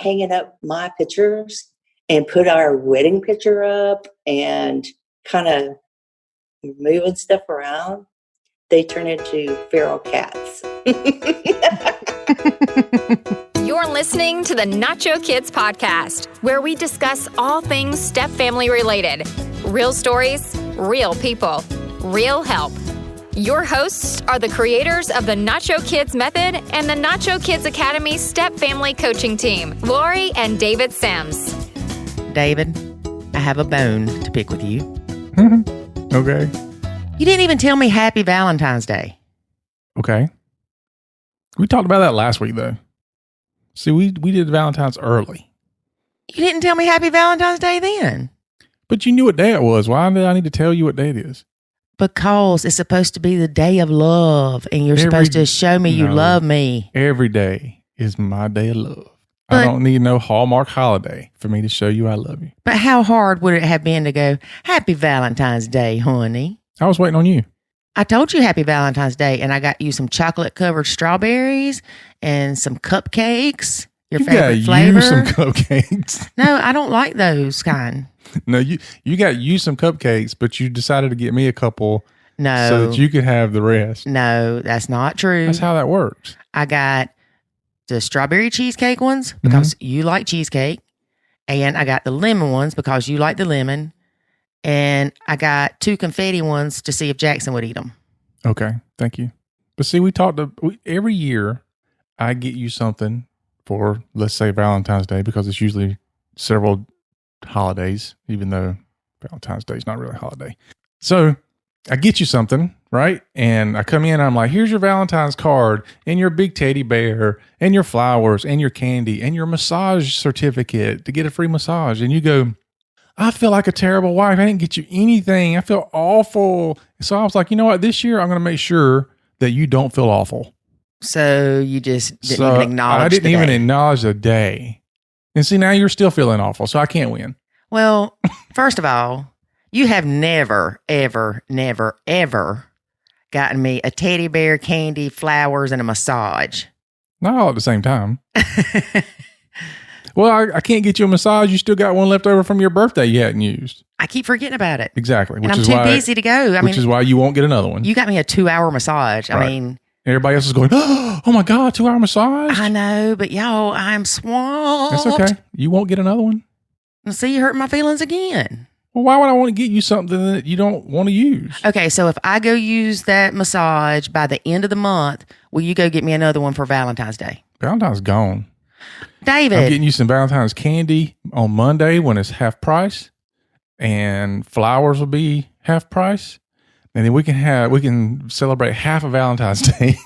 hanging up my pictures and put our wedding picture up and kind of moving stuff around, they turn into feral cats. You're listening to the Nacho Kids Podcast, where we discuss all things step family related. Real stories, real people, real help. Your hosts are the creators of the Nacho Kids Method and the Nacho Kids Academy Step Family Coaching Team, Lori and David Sims. David, I have a bone to pick with you. Okay. You didn't even tell me Happy Valentine's Day. Okay. We talked about that last week, though. See, we did Valentine's early. You didn't tell me Happy Valentine's Day then. But you knew what day it was. Why did I need to tell you what day it is? Because it's supposed to be the day of love, and you're supposed to show me you love me. Every day is my day of love. But, I don't need no Hallmark holiday for me to show you I love you. But how hard would it have been to go, Happy Valentine's Day, honey? I was waiting on you. I told you Happy Valentine's Day, and I got you some chocolate-covered strawberries and some cupcakes. Your favorite flavor. You some cupcakes. No, I don't like those kind. No, you got you some cupcakes, but you decided to get me a couple no, so that you could have the rest. No, that's not true. That's how that works. I got the strawberry cheesecake ones because you like cheesecake, and I got the lemon ones because you like the lemon, and I got 2 confetti ones to see if Jackson would eat them. Okay, thank you. But see, every year I get you something for, let's say, Valentine's Day, because it's usually several holidays, even though Valentine's Day is not really a holiday. So I get you something, right? And I come in and I'm like, here's your Valentine's card and your big teddy bear and your flowers and your candy and your massage certificate to get a free massage. And you go, I feel like a terrible wife. I didn't get you anything. I feel awful. So I was like, you know what? This year I'm going to make sure that you don't feel awful. So you just didn't even acknowledge I didn't the even day. acknowledge the day. And see, now you're still feeling awful, so I can't win. Well, first of all, you have never, ever, never, ever gotten me a teddy bear, candy, flowers, and a massage. Not all at the same time. Well, I can't get you a massage. You still got one left over from your birthday you hadn't used. I keep forgetting about it. Exactly. And I'm too busy to go. Which is why you won't get another one. You got me a 2-hour massage. Right. I mean... Everybody else is going, oh my God, 2-hour massage. I know, but y'all, I'm swamped. That's okay. You won't get another one. See, you hurt my feelings again. Well, why would I want to get you something that you don't want to use? Okay, so if I go use that massage by the end of the month, will you go get me another one for Valentine's Day? Valentine's gone. David. I'm getting you some Valentine's candy on Monday when it's half price, and flowers will be half price. And then we can celebrate half of Valentine's Day.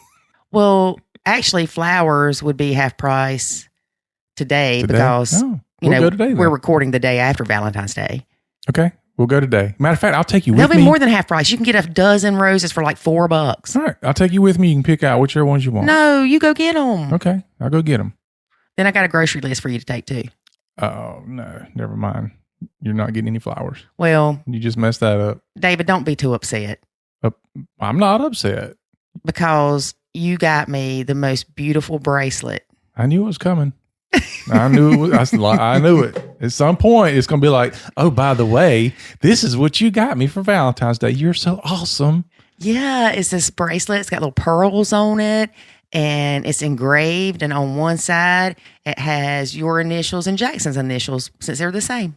Well, actually, flowers would be half price today? Because go today, we're recording the day after Valentine's Day. Okay, we'll go today. Matter of fact, I'll take you with me. They'll be more than half price. You can get a dozen roses for like $4. All right, I'll take you with me. You can pick out whichever ones you want. No, you go get them. Okay, I'll go get them. Then I got a grocery list for you to take too. Oh no, never mind. You're not getting any flowers. Well, you just messed that up. David, don't be too upset. I'm not upset. Because you got me the most beautiful bracelet. I knew it was coming. I knew it was. I knew it. At some point, it's going to be like, oh, by the way, this is what you got me for Valentine's Day. You're so awesome. Yeah, it's this bracelet. It's got little pearls on it. And it's engraved. And on one side, it has your initials and Jackson's initials, since they're the same.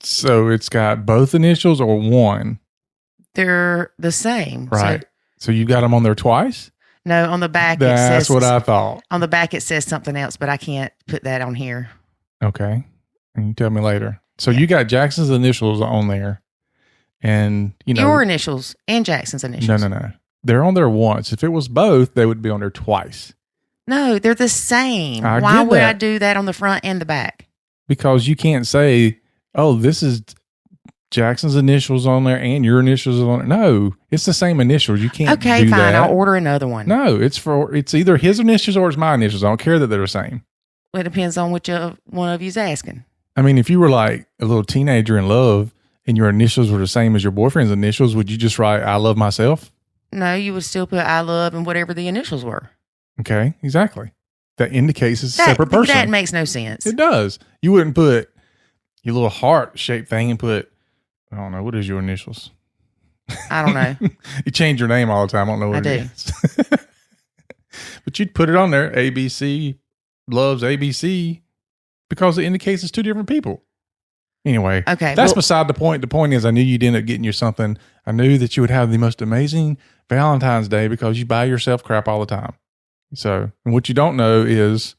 So it's got both initials or one? They're the same. Right. So you got them on there twice? No, on the back it says... That's what I thought. On the back it says something else, but I can't put that on here. Okay. And you tell me later. So you got Jackson's initials on there. And, your initials and Jackson's initials. No. They're on there once. If it was both, they would be on there twice. No, they're the same. Why would I do that on the front and the back? Because you can't say, oh, this is Jackson's initials on there and your initials on there. No, it's the same initials. You can't do fine. that. I'll order another one. No, it's either his initials or it's my initials. I don't care that they're the same. Well, it depends on which one of you's asking. I mean, if you were like a little teenager in love and your initials were the same as your boyfriend's initials, would you just write, I love myself? No, you would still put I love and whatever the initials were. Okay, exactly. that indicates it's a separate person. That makes no sense. It does. You wouldn't put your little heart-shaped thing and put, I don't know, what is your initials? I don't know. You change your name all the time. I don't know what it is. But you'd put it on there, ABC loves ABC, because it indicates it's two different people. Anyway, okay, that's beside the point. The point is I knew you'd end up getting you something. I knew that you would have the most amazing Valentine's Day because you buy yourself crap all the time. So, and what you don't know is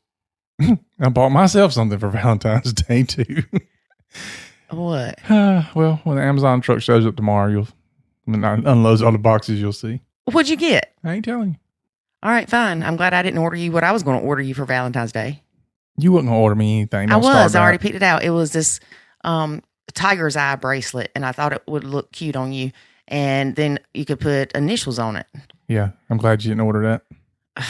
I bought myself something for Valentine's Day too. What? Well, when the Amazon truck shows up tomorrow, when I unloads all the boxes, you'll see. What'd you get? I ain't telling you. All right, fine. I'm glad I didn't order you what I was going to order you for Valentine's Day. You wasn't going to order me anything. I was. I already picked it out. It was this tiger's eye bracelet, and I thought it would look cute on you. And then you could put initials on it. Yeah, I'm glad you didn't order that.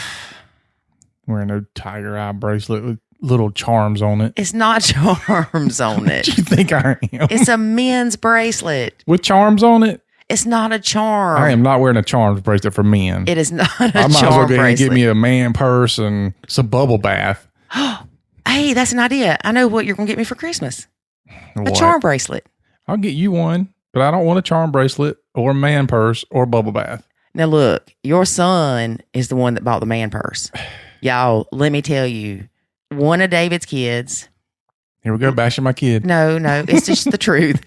Wearing no tiger eye bracelet with little charms on it. It's not charms on it. What do you think I am? It's a men's bracelet. With charms on it? It's not a charm. I am not wearing a charms bracelet for men. It is not a charm bracelet. I might as well go ahead and get me a man purse and some bubble bath. Hey, that's an idea. I know what you're going to get me for Christmas. What? A charm bracelet. I'll get you one, but I don't want a charm bracelet or a man purse or a bubble bath. Now, look, your son is the one that bought the man purse. Y'all, let me tell you, one of David's kids. Here we go, bashing my kid. No, it's just the truth.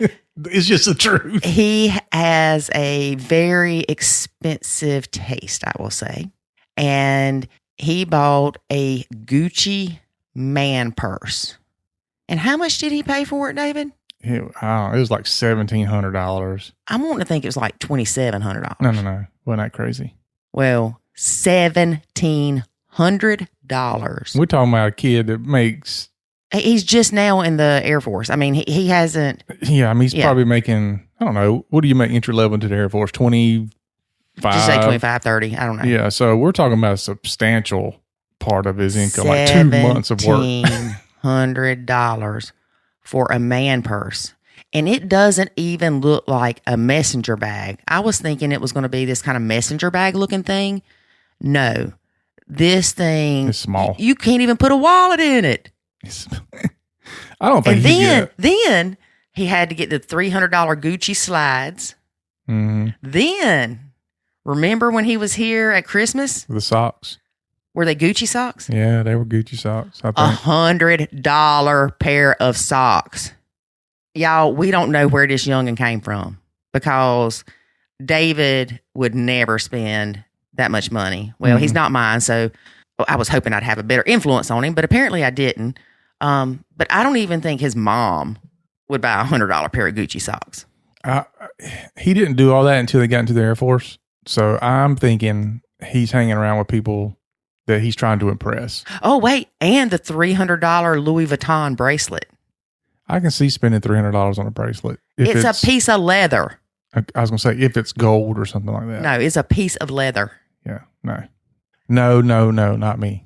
It's just the truth. He has a very expensive taste, I will say. And he bought a Gucci man purse. And how much did he pay for it, David? It was like $1,700. I'm wanting to think it was like $2,700. No. Wasn't that crazy? Well, $1,700. We're talking about a kid that makes... He's just now in the Air Force. I mean, he hasn't... Yeah, I mean, he's probably making, I don't know, what do you make entry level into the Air Force? 25? Just say 25, 30. I don't know. Yeah, so we're talking about a substantial part of his income, like 2 months of work. $1,700 for a man purse. And it doesn't even look like a messenger bag. I was thinking it was going to be this kind of messenger bag looking thing. No. This thing... It's small. You can't even put a wallet in it. I don't think. And then he had to get the $300 Gucci slides. Mm-hmm. Then, remember when he was here at Christmas? The socks. Were they Gucci socks? Yeah, they were Gucci socks. I think. $100 pair of socks. Y'all, we don't know where this youngin' came from because David would never spend that much money. Well, he's not mine, so I was hoping I'd have a better influence on him, but apparently I didn't. But I don't even think his mom would buy $100 pair of Gucci socks. He didn't do all that until they got into the Air Force. So I'm thinking he's hanging around with people that he's trying to impress. Oh, wait. And the $300 Louis Vuitton bracelet. I can see spending $300 on a bracelet. It's a piece of leather. I was going to say if it's gold or something like that. No, it's a piece of leather. Yeah, no, not me.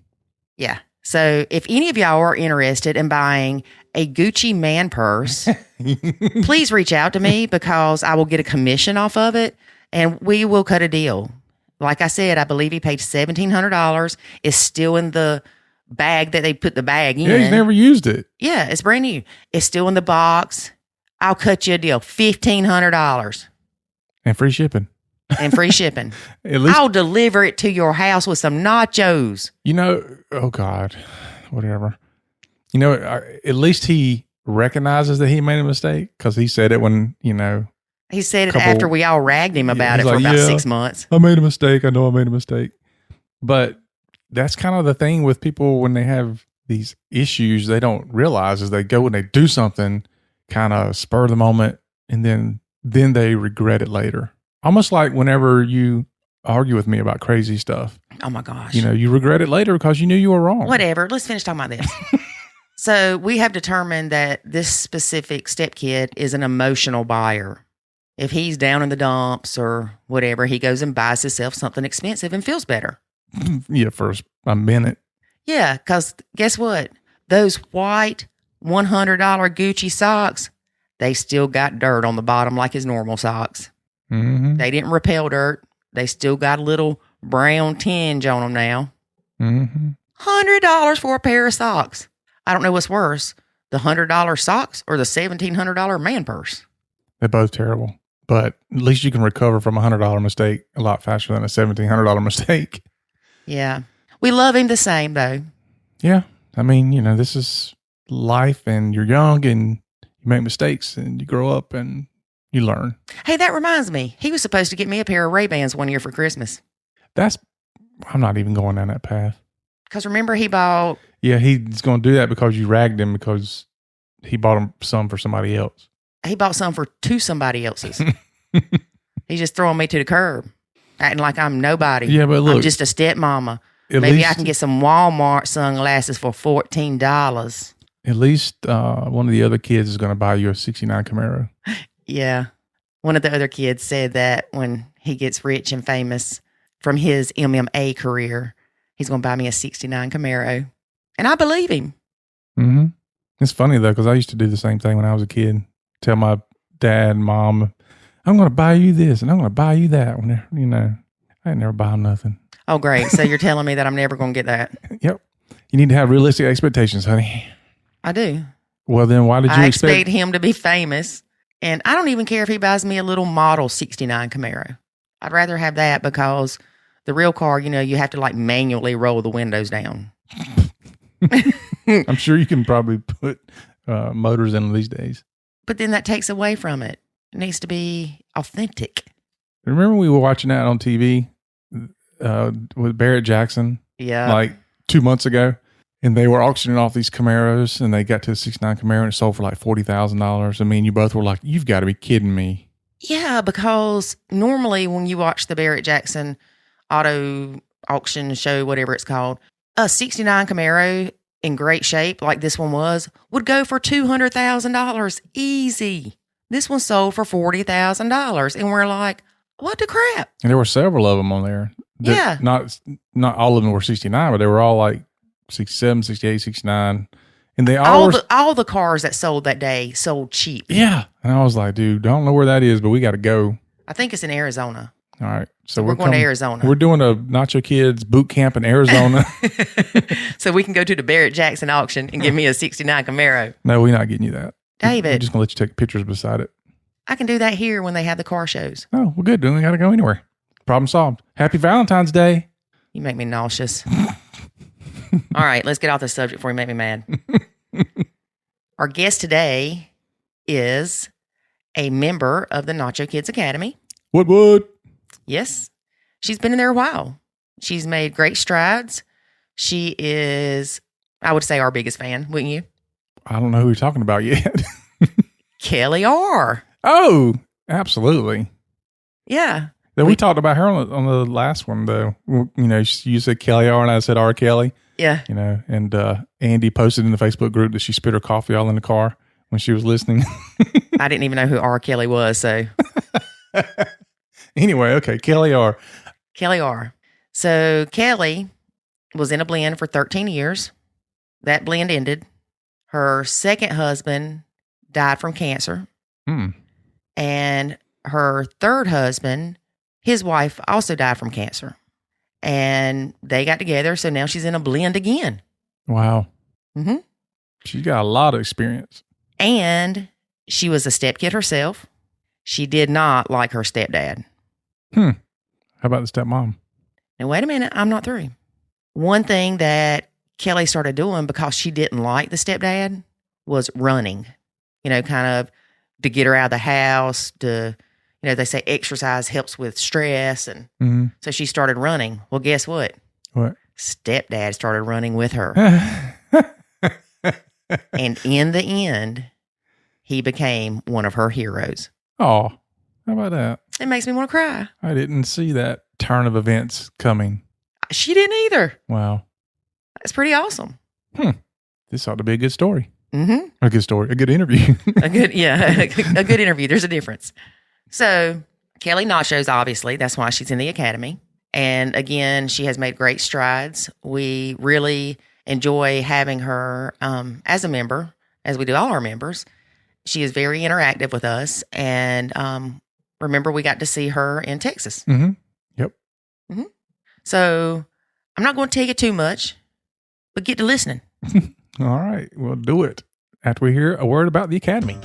Yeah. So if any of y'all are interested in buying a Gucci man purse, please reach out to me because I will get a commission off of it and we will cut a deal. Like I said, I believe he paid $1,700. It's still in the bag that they put the bag in. Yeah, he's never used it. Yeah, it's brand new. It's still in the box. I'll cut you a deal. $1,500. And free shipping. And free shipping. At least, I'll deliver it to your house with some nachos. You know, oh God, whatever. You know, at least he recognizes that he made a mistake because he said it when, He said it after we all ragged him about it for about 6 months. I made a mistake. I know I made a mistake. But that's kind of the thing with people when they have these issues, they don't realize is they go and they do something kind of spur of the moment and then they regret it later. Almost like whenever you argue with me about crazy stuff. Oh my gosh. You regret it later because you knew you were wrong. Whatever. Let's finish talking about this. So we have determined that this specific stepkid is an emotional buyer. If he's down in the dumps or whatever, he goes and buys himself something expensive and feels better. Yeah, for a minute. Yeah, because guess what? Those white $100 Gucci socks, they still got dirt on the bottom like his normal socks. Mm-hmm. They didn't repel dirt. They still got a little brown tinge on them now. Mm-hmm. $100 for a pair of socks. I don't know what's worse, the $100 socks or the $1,700 man purse. They're both terrible. But at least you can recover from a $100 mistake a lot faster than a $1,700 mistake. Yeah. We love him the same, though. Yeah. I mean, this is life, and you're young and you make mistakes and you grow up and you learn. Hey, that reminds me. He was supposed to get me a pair of Ray-Bans one year for Christmas. I'm not even going down that path. Because remember, he bought... Yeah, he's going to do that because you ragged him because he bought him some for somebody else. He bought some for two somebody else's. He's just throwing me to the curb, acting like I'm nobody. Yeah, but look. I'm just a stepmama. Maybe I can get some Walmart sunglasses for $14. At least one of the other kids is going to buy you a '69 Camaro. Yeah. One of the other kids said that when he gets rich and famous from his MMA career, he's going to buy me a '69 Camaro. And I believe him. Mm-hmm. It's funny, though, because I used to do the same thing when I was a kid. Tell my dad and mom, I'm going to buy you this and I'm going to buy you that. When I ain't never buy them nothing. Oh, great. So you're telling me that I'm never going to get that? Yep. You need to have realistic expectations, honey. I do. Well, then why did you expect him to be famous? And I don't even care if he buys me a little model '69 Camaro. I'd rather have that because the real car, you have to like manually roll the windows down. I'm sure you can probably put motors in them these days. But then that takes away from it. It needs to be authentic. Remember we were watching that on TV with Barrett Jackson? Yeah. Like 2 months ago. And they were auctioning off these Camaros, and they got to a '69 Camaro and it sold for like $40,000. I mean, you both were like, you've got to be kidding me. Yeah, because normally when you watch the Barrett Jackson auto auction show, whatever it's called, a '69 Camaro in great shape, like this one would go for $200,000 easy. This one sold for $40,000. And we're like, what the crap? And there were several of them on there. Yeah. Not all of them were '69, but they were all like 67, 68, 69. And they all the cars that sold that day sold cheap. Yeah. And I was like, dude, I don't know where that is, but we got to go. I think it's in Arizona. All right. So we're going to Arizona. We're doing a Nacho Kids boot camp in Arizona. So we can go to the Barrett Jackson auction and give me a '69 Camaro. No, we're not getting you that. David. We're just going to let you take pictures beside it. I can do that here when they have the car shows. Oh, well, good. We got to go anywhere. Problem solved. Happy Valentine's Day. You make me nauseous. All right, let's get off this subject before you make me mad. Our guest today is a member of the Nacho Kids Academy. What? Yes. She's been in there a while. She's made great strides. She is, I would say, our biggest fan, wouldn't you? I don't know who you're talking about yet. Kelly R. Oh, absolutely. Yeah. We talked about her on the last one, though. You said Kelly R, and I said R. Kelly. Yeah. And Andy posted in the Facebook group that she spit her coffee all in the car when she was listening. I didn't even know who R. Kelly was, so. Anyway, okay, Kelly R. Kelly R. So Kelly was in a blend for 13 years. That blend ended. Her second husband died from cancer. And her third husband, his wife, also died from cancer. And they got together, so now she's in a blend again. Wow. Mm-hmm. She's got a lot of experience. And she was a stepkid herself. She did not like her stepdad. How about the stepmom? Now, wait a minute. I'm not through. One thing that Kelly started doing because she didn't like the stepdad was running. Kind of to get her out of the house, to, they say exercise helps with stress. And so she started running. Well, guess what? What? Stepdad started running with her. And in the end, he became one of her heroes. Oh, how about that? It makes me want to cry. I didn't see that turn of events coming. She didn't either. Wow. That's pretty awesome. This ought to be a good story. Mm-hmm. A good story. A good interview. a good interview. There's a difference. So Kelly Nachos, obviously, that's why she's in the academy. And again, she has made great strides. We really enjoy having her as a member, as we do all our members. She is very interactive with us. And remember, we got to see her in Texas. Mm-hmm. Yep. Mm-hmm. So I'm not going to take it too much but get to listening. All right, we'll do it after we hear a word about the Academy.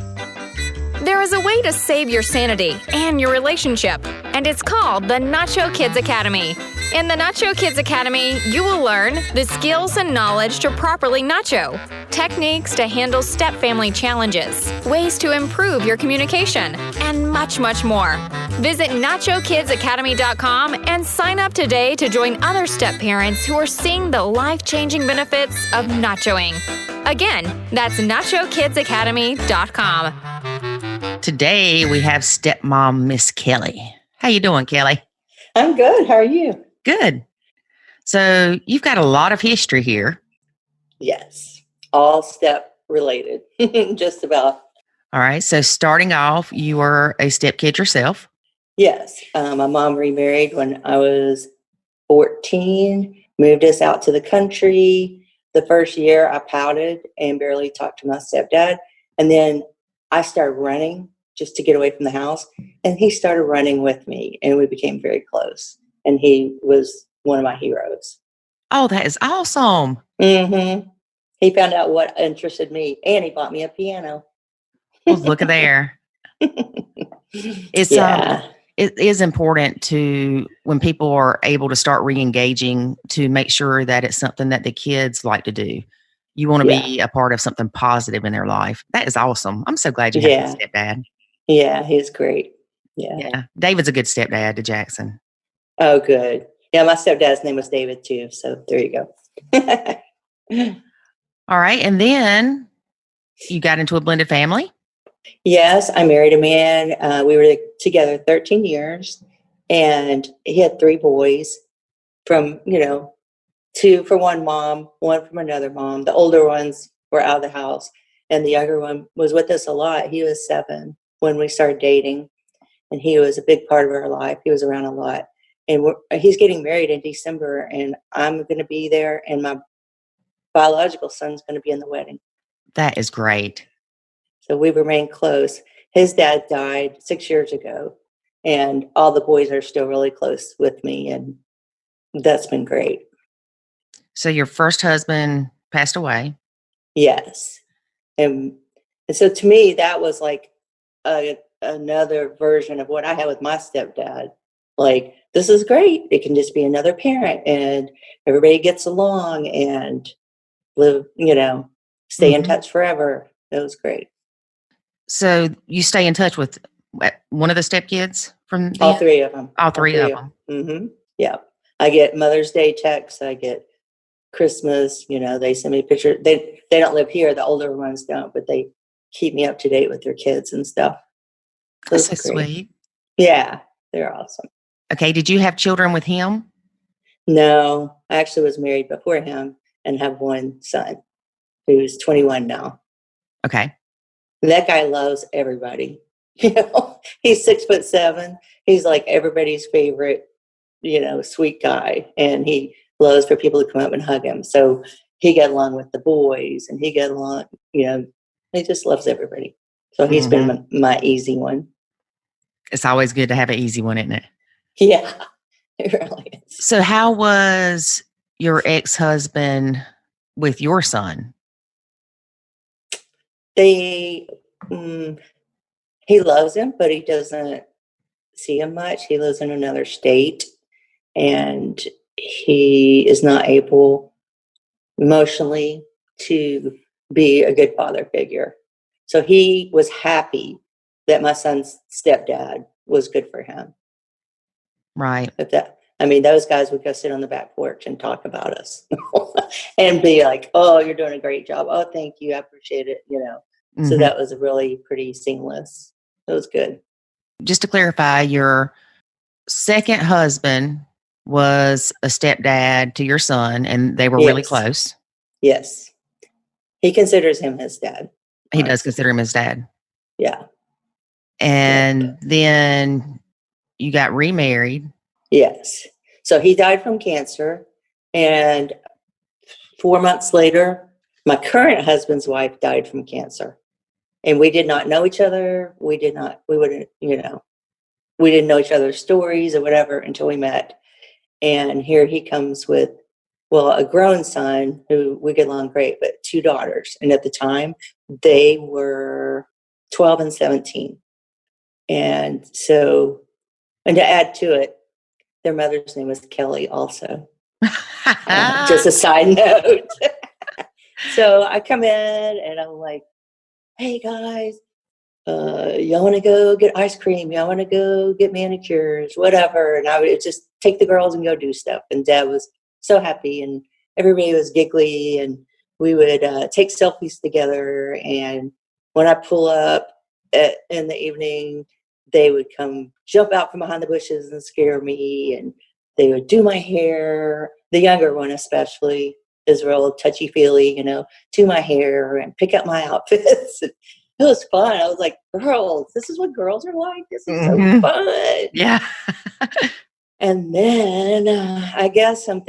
There is a way to save your sanity and your relationship, and it's called the Nacho Kids Academy. In the Nacho Kids Academy, you will learn the skills and knowledge to properly nacho, techniques to handle step-family challenges, ways to improve your communication, and much, much more. Visit NachoKidsAcademy.com and sign up today to join other step-parents who are seeing the life-changing benefits of nachoing. Again, that's NachoKidsAcademy.com. Today we have stepmom Miss Kelly. How you doing, Kelly? I'm good. How are you? Good. So you've got a lot of history here. Yes. All step related. Just about. All right. So starting off, you were a stepkid yourself. Yes. My mom remarried when I was 14, moved us out to the country. The first year I pouted and barely talked to my stepdad. And then I started running just to get away from the house. And he started running with me and we became very close. And he was one of my heroes. Oh, that is awesome. Mm-hmm. He found out what interested me and he bought me a piano. Well, look at there. It's it is important to, when people are able to start re-engaging, to make sure that it's something that the kids like to do. You want to be a part of something positive in their life. That is awesome. I'm so glad you have a stepdad. Yeah, he's great. Yeah. David's a good stepdad to Jackson. Oh, good. Yeah, my stepdad's name was David too. So there you go. All right. And then you got into a blended family? Yes, I married a man. We were together 13 years and he had 3 boys from, 2 from one mom, 1 from another mom. The older ones were out of the house and the younger one was with us a lot. He was 7 when we started dating and he was a big part of our life. He was around a lot and he's getting married in December and I'm going to be there and my biological son's going to be in the wedding. That is great. So we remain close. His dad died 6 years ago and all the boys are still really close with me and that's been great. So your first husband passed away? Yes. And so to me, that was like another version of what I had with my stepdad. Like, this is great. It can just be another parent and everybody gets along and live, stay in touch forever. It was great. So you stay in touch with one of the stepkids from all 3 of them. All three of them. Mm-hmm. Yeah. I get Mother's Day texts. I get Christmas. They send me pictures. They don't live here. The older ones don't, but they keep me up to date with their kids and stuff. That's so sweet. Yeah. They're awesome. Okay. Did you have children with him? No, I actually was married before him and have one son who's 21 now. Okay. That guy loves everybody. He's 6'7". He's like everybody's favorite, sweet guy. And he loves for people to come up and hug him. So he got along with the boys and he got along, he just loves everybody. So he's been my easy one. It's always good to have an easy one, isn't it? Yeah, it really is. So how was your ex-husband with your son? He loves him, but he doesn't see him much. He lives in another state and he is not able emotionally to be a good father figure. So he was happy that my son's stepdad was good for him. Right. Those guys would go sit on the back porch and talk about us and be like, oh, you're doing a great job. Oh, thank you. I appreciate it. So that was really pretty seamless. It was good. Just to clarify, your second husband was a stepdad to your son and they were really close. Yes. He considers him his dad. He does consider him his dad. Yeah. And then you got remarried. Yes. So he died from cancer. And 4 months later, my current husband's wife died from cancer. And we did not know each other. We didn't know each other's stories or whatever until we met. And here he comes with Well, a grown son who we get along great, but 2 daughters. And at the time, they were 12 and 17. And so, and to add to it, their mother's name was Kelly also. Just a side note. So I come in and I'm like, hey guys, y'all want to go get ice cream? Y'all want to go get manicures? Whatever. And I would just take the girls and go do stuff. And Dad was so happy and everybody was giggly. And we would take selfies together. And when I pull up in the evening, they would come jump out from behind the bushes and scare me. And they would do my hair. The younger one especially is real touchy-feely, do my hair and pick out my outfits. It was fun. I was like, girls, this is what girls are like. This is so fun. Yeah. And then I guess I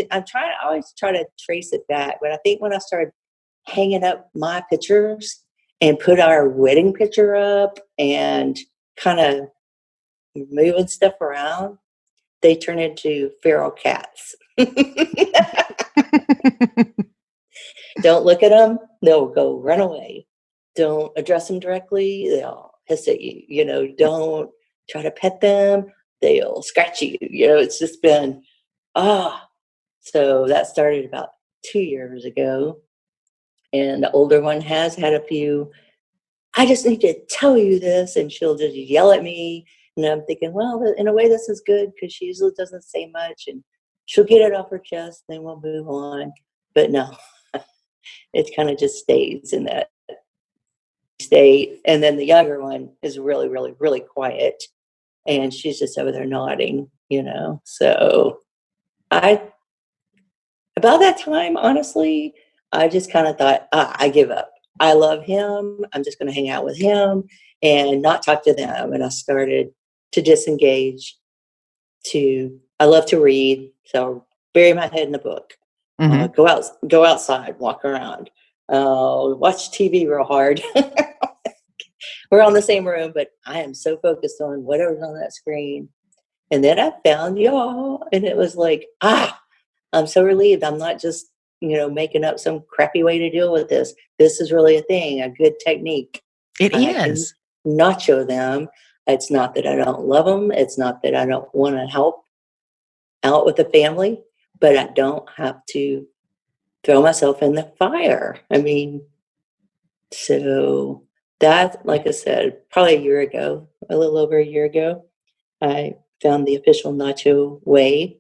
always try to trace it back. But I think when I started hanging up my pictures and put our wedding picture up and kind of moving stuff around, they turn into feral cats. Don't look at them, they'll go run away. Don't address them directly, they'll hiss at you. Don't try to pet them, they'll scratch you. It's just been, so that started about 2 years ago. And the older one has had a few, I just need to tell you this, and she'll just yell at me. And I'm thinking, well, in a way, this is good because she usually doesn't say much and she'll get it off her chest, then we'll move on. But no, it kind of just stays in that state. And then the younger one is really, really, really quiet. And she's just over there nodding, So about that time, honestly, I just kind of thought, I give up. I love him. I'm just going to hang out with him and not talk to them. And I started to disengage. I love to read, so bury my head in a book. Go outside, walk around, watch TV real hard. We're on the same room, but I am so focused on whatever's on that screen. And then I found y'all, and it was like, I'm so relieved. I'm not just, making up some crappy way to deal with this. This is really a thing, a good technique. It is. Nacho them. It's not that I don't love them. It's not that I don't want to help out with the family, but I don't have to throw myself in the fire. I mean, so that, like I said, probably a little over a year ago, I found the official Nacho way,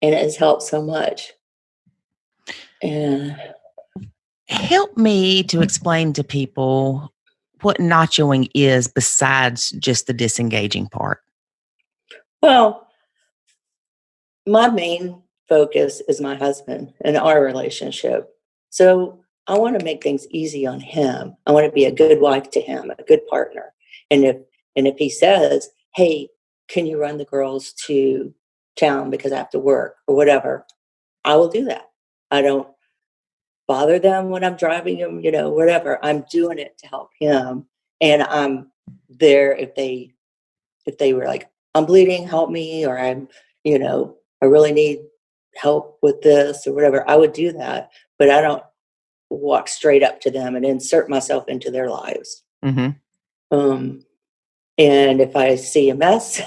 and it has helped so much. And help me to explain to people what nachoing is besides just the disengaging part. Well, my main focus is my husband and our relationship. So I want to make things easy on him. I want to be a good wife to him, a good partner. And if he says, hey, can you run the girls to town because I have to work or whatever, I will do that. I don't bother them when I'm driving them, whatever. I'm doing it to help him. And I'm there if they were like, I'm bleeding, help me, or I'm, I really need help with this or whatever, I would do that. But I don't walk straight up to them and insert myself into their lives. And if I see a mess,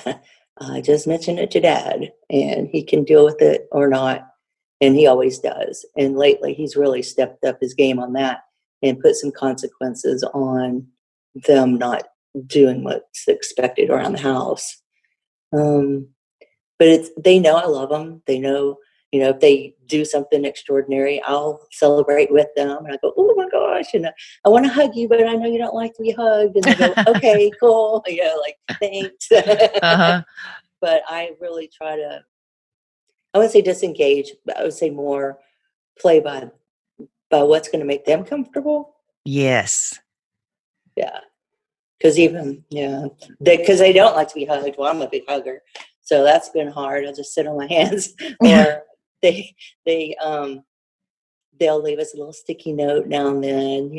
I just mention it to Dad, and he can deal with it or not. And he always does. And lately, he's really stepped up his game on that and put some consequences on them not doing what's expected around the house. But they know I love them. They know, if they do something extraordinary, I'll celebrate with them. And I go, oh my gosh, I want to hug you, but I know you don't like to be hugged. And they go, okay, cool. Thanks. But I really try to, I wouldn't say disengage, but I would say more play by what's going to make them comfortable. Yes. Yeah. Because because they don't like to be hugged. Well, I'm a big hugger. So that's been hard. I'll just sit on my hands. Or they'll leave us a little sticky note now and then,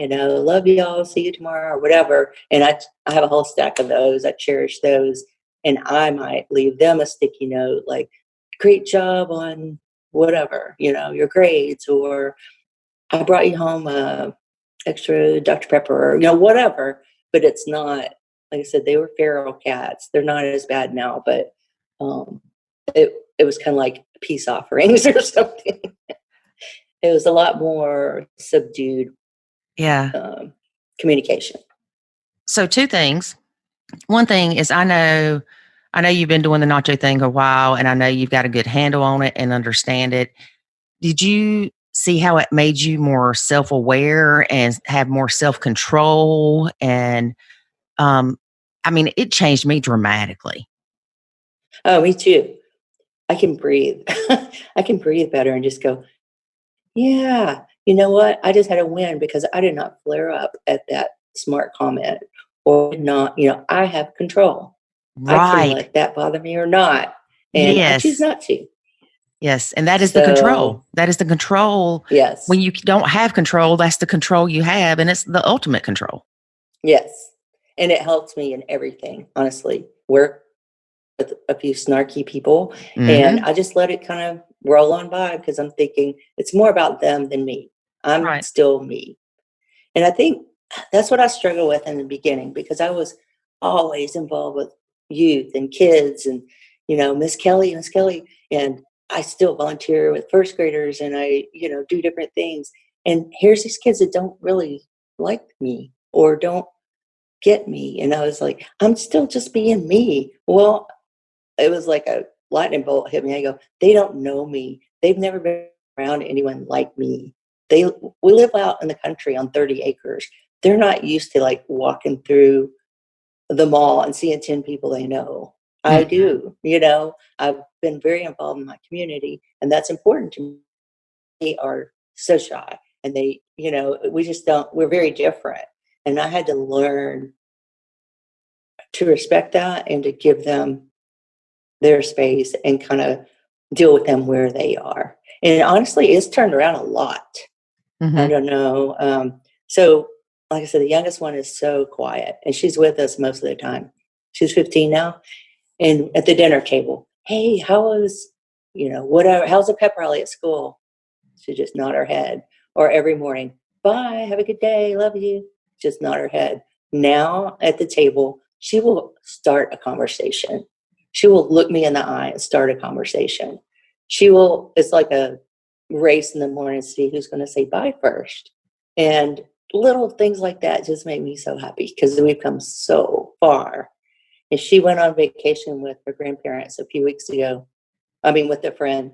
love y'all, see you tomorrow or whatever. And I have a whole stack of those. I cherish those. And I might leave them a sticky note like, great job on whatever, your grades, or I brought you home extra Dr. Pepper, or, whatever. But it's not, like I said, they were feral cats. They're not as bad now, but it was kind of like peace offerings or something. It was a lot more subdued communication. So 2 things. One thing is I know you've been doing the nacho thing a while, and I know you've got a good handle on it and understand it. Did you see how it made you more self-aware and have more self-control? And it changed me dramatically. Oh, me too. I can breathe. I can breathe better and just go, yeah, you know what? I just had a win because I did not flare up at that smart comment, or not, I have control. I can Right. let that bother me or not. And I choose Yes. not to. Yes. And that is the control. That is the control. Yes. When you don't have control, that's the control you have. And it's the ultimate control. Yes. And it helps me in everything, honestly. Work with a few snarky people, and I just let it kind of roll on by because I'm thinking it's more about them than me. I'm still me. And I think that's what I struggled with in the beginning, because I was always involved with youth and kids and, Miss Kelly, and I still volunteer with first graders, and I, do different things. And here's these kids that don't really like me or don't get me. And I was like, I'm still just being me. Well, it was like a lightning bolt hit me. I go, they don't know me. They've never been around anyone like me. We live out in the country on 30 acres. They're not used to like walking through the mall and seeing 10 people they know. I do, I've been very involved in my community, and that's important to me. They are so shy, and they, we're very different. And I had to learn to respect that and to give them their space and kind of deal with them where they are. And honestly, it's turned around a lot. I don't know. So like I said, the youngest one is so quiet, and she's with us most of the time. She's 15 now. And at the dinner table, hey, how was, whatever, how's the pep rally at school? She just nod her head. Or every morning, bye, have a good day, love you. Just nod her head. Now at the table, she will start a conversation. She will look me in the eye and start a conversation. It's like a race in the morning to see who's going to say bye first. And little things like that just make me so happy, because we've come so far. And she went on vacation with her grandparents a few weeks ago. With a friend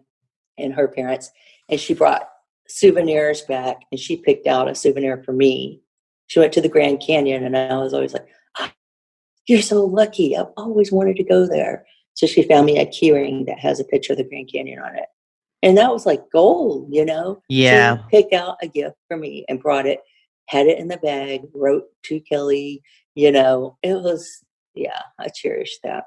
and her parents. And she brought souvenirs back, and she picked out a souvenir for me. She went to the Grand Canyon, and I was always like, you're so lucky. I've always wanted to go there. So she found me a key ring that has a picture of the Grand Canyon on it. And that was like gold, Yeah. She picked out a gift for me and brought it, had it in the bag, wrote to Kelly, it was, I cherish that.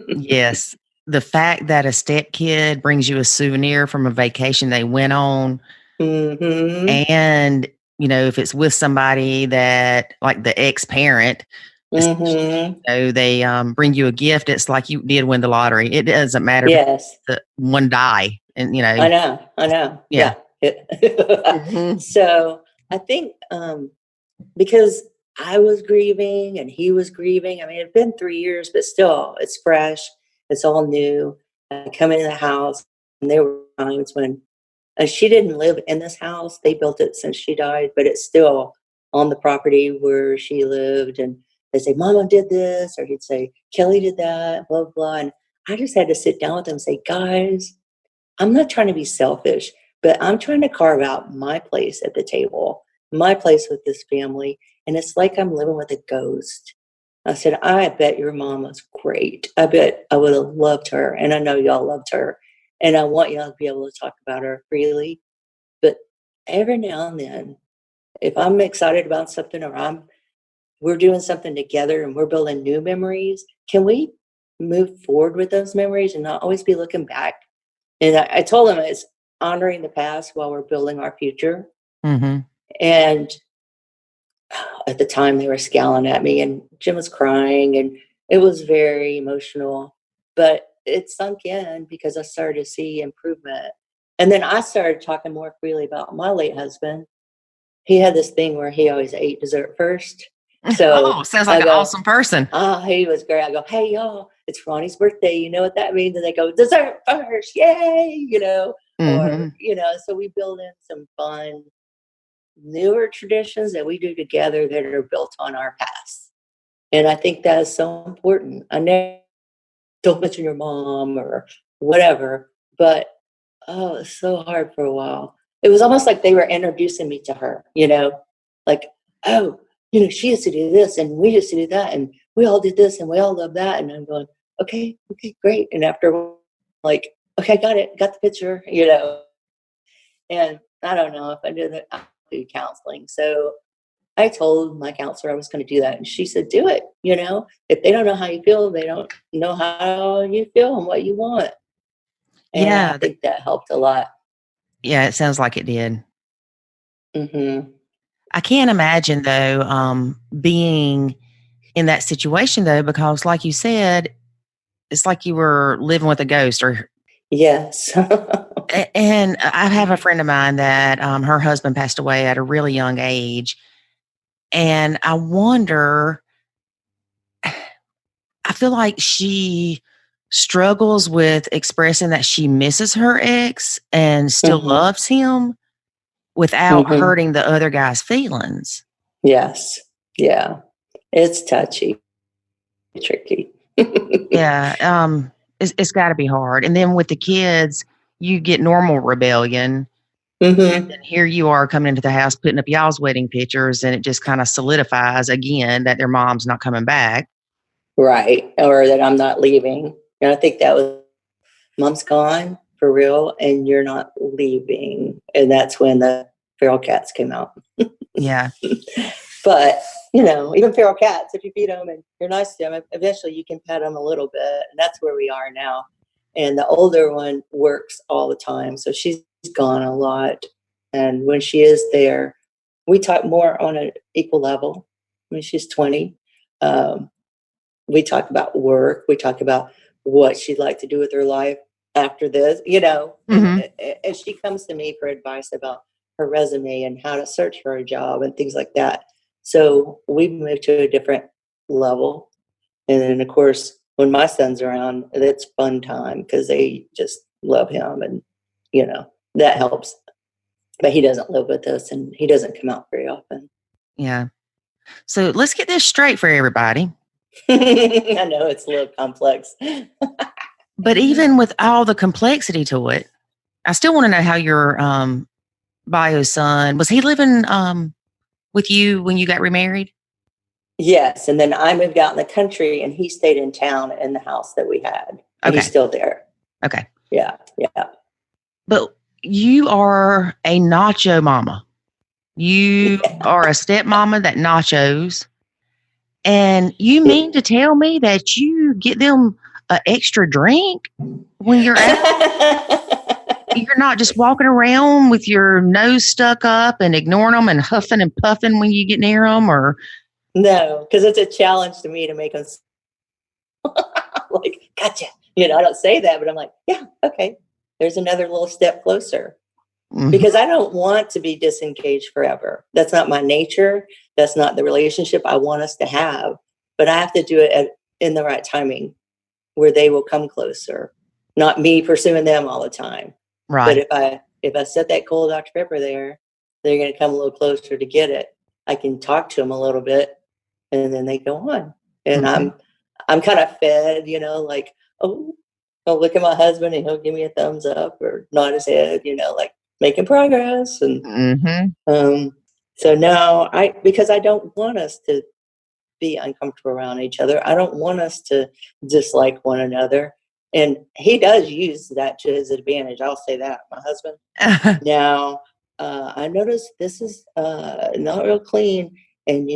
Yes. The fact that a stepkid brings you a souvenir from a vacation they went on, and, if it's with somebody that, like the ex-parent, they bring you a gift, it's like you did win the lottery. It doesn't matter if the one die. And, I know. Yeah. So I think because I was grieving and he was grieving. It's been 3 years, but still, it's fresh. It's all new. I come into the house, and there were times when she didn't live in this house. They built it since she died, but it's still on the property where she lived. And they say, Mama did this, or he'd say, Kelly did that, blah, blah. And I just had to sit down with them and say, guys, I'm not trying to be selfish, but I'm trying to carve out my place at the table, my place with this family. And it's like I'm living with a ghost. I said, I bet your mom was great. I bet I would have loved her. And I know y'all loved her. And I want y'all to be able to talk about her freely. But every now and then, if I'm excited about something, or we're doing something together and we're building new memories, can we move forward with those memories and not always be looking back? And I told them it's honoring the past while we're building our future. And at the time, they were scowling at me, and Jim was crying, and it was very emotional. But it sunk in because I started to see improvement. And then I started talking more freely about my late husband. He had this thing where he always ate dessert first. So sounds like an awesome person. Oh, he was great. I go, hey, y'all, it's Ronnie's birthday. You know what that means? And they go, dessert first. Yay. Or, so we build in some fun, newer traditions that we do together that are built on our past. And I think that is so important. I never don't mention your mom or whatever, but it's so hard for a while. It was almost like they were introducing me to her, like, oh, she used to do this and we used to do that and we all did this and we all love that. And I'm going, okay, great. And after like, okay, got the picture, and I don't know if I did it. I do counseling. So I told my counselor I was going to do that. And she said, do it. If they don't know how you feel, they don't know how you feel and what you want. And I think that helped a lot. Yeah, it sounds like it did. Mm-hmm. I can't imagine, though, being in that situation, though, because like you said, it's like you were living with a ghost. Yes. And I have a friend of mine that her husband passed away at a really young age. And I wonder, I feel like she struggles with expressing that she misses her ex and still loves him without hurting the other guy's feelings. Yes. Yeah. It's touchy. Tricky. Yeah. It's got to be hard. And then with the kids, you get normal rebellion. And then here you are coming into the house, putting up y'all's wedding pictures, and it just kind of solidifies again that their mom's not coming back. Right. Or that I'm not leaving. And I think that was, mom's gone for real and you're not leaving. And that's when the feral cats came out. Yeah. But, even feral cats, if you feed them and you're nice to them, eventually you can pet them a little bit. And that's where we are now. And the older one works all the time. So she's gone a lot. And when she is there, we talk more on an equal level. I mean, she's 20. We talk about work. We talk about what she'd like to do with her life after this, and she comes to me for advice about her resume and how to search for a job and things like that. So we moved to a different level. And then, of course, when my son's around, it's fun time because they just love him and, that helps. But he doesn't live with us and he doesn't come out very often. Yeah. So let's get this straight for everybody. I know it's a little complex. But even with all the complexity to it, I still want to know how your bio son, was he living with you when you got remarried? Yes. And then I moved out in the country and he stayed in town in the house that we had. And he's still there. Okay. Yeah. Yeah. But you are a Nacho Mama. You are a stepmama that nachos. And you mean to tell me that you get them an extra drink when you're out? You're not just walking around with your nose stuck up and ignoring them and huffing and puffing when you get near them, or? No, because it's a challenge to me to make them like, gotcha. I don't say that, but I'm like, yeah, okay. There's another little step closer. Because I don't want to be disengaged forever. That's not my nature. That's not the relationship I want us to have. But I have to do it in the right timing where they will come closer, not me pursuing them all the time. Right. But if I set that cold Dr. Pepper there, they're going to come a little closer to get it. I can talk to them a little bit and then they go on. And I'm kind of fed, like, oh, I'll look at my husband and he'll give me a thumbs up or nod his head, like, making progress. And so no, because I don't want us to be uncomfortable around each other. I don't want us to dislike one another. And he does use that to his advantage. I'll say that, my husband. Now, I noticed this is not real clean. And,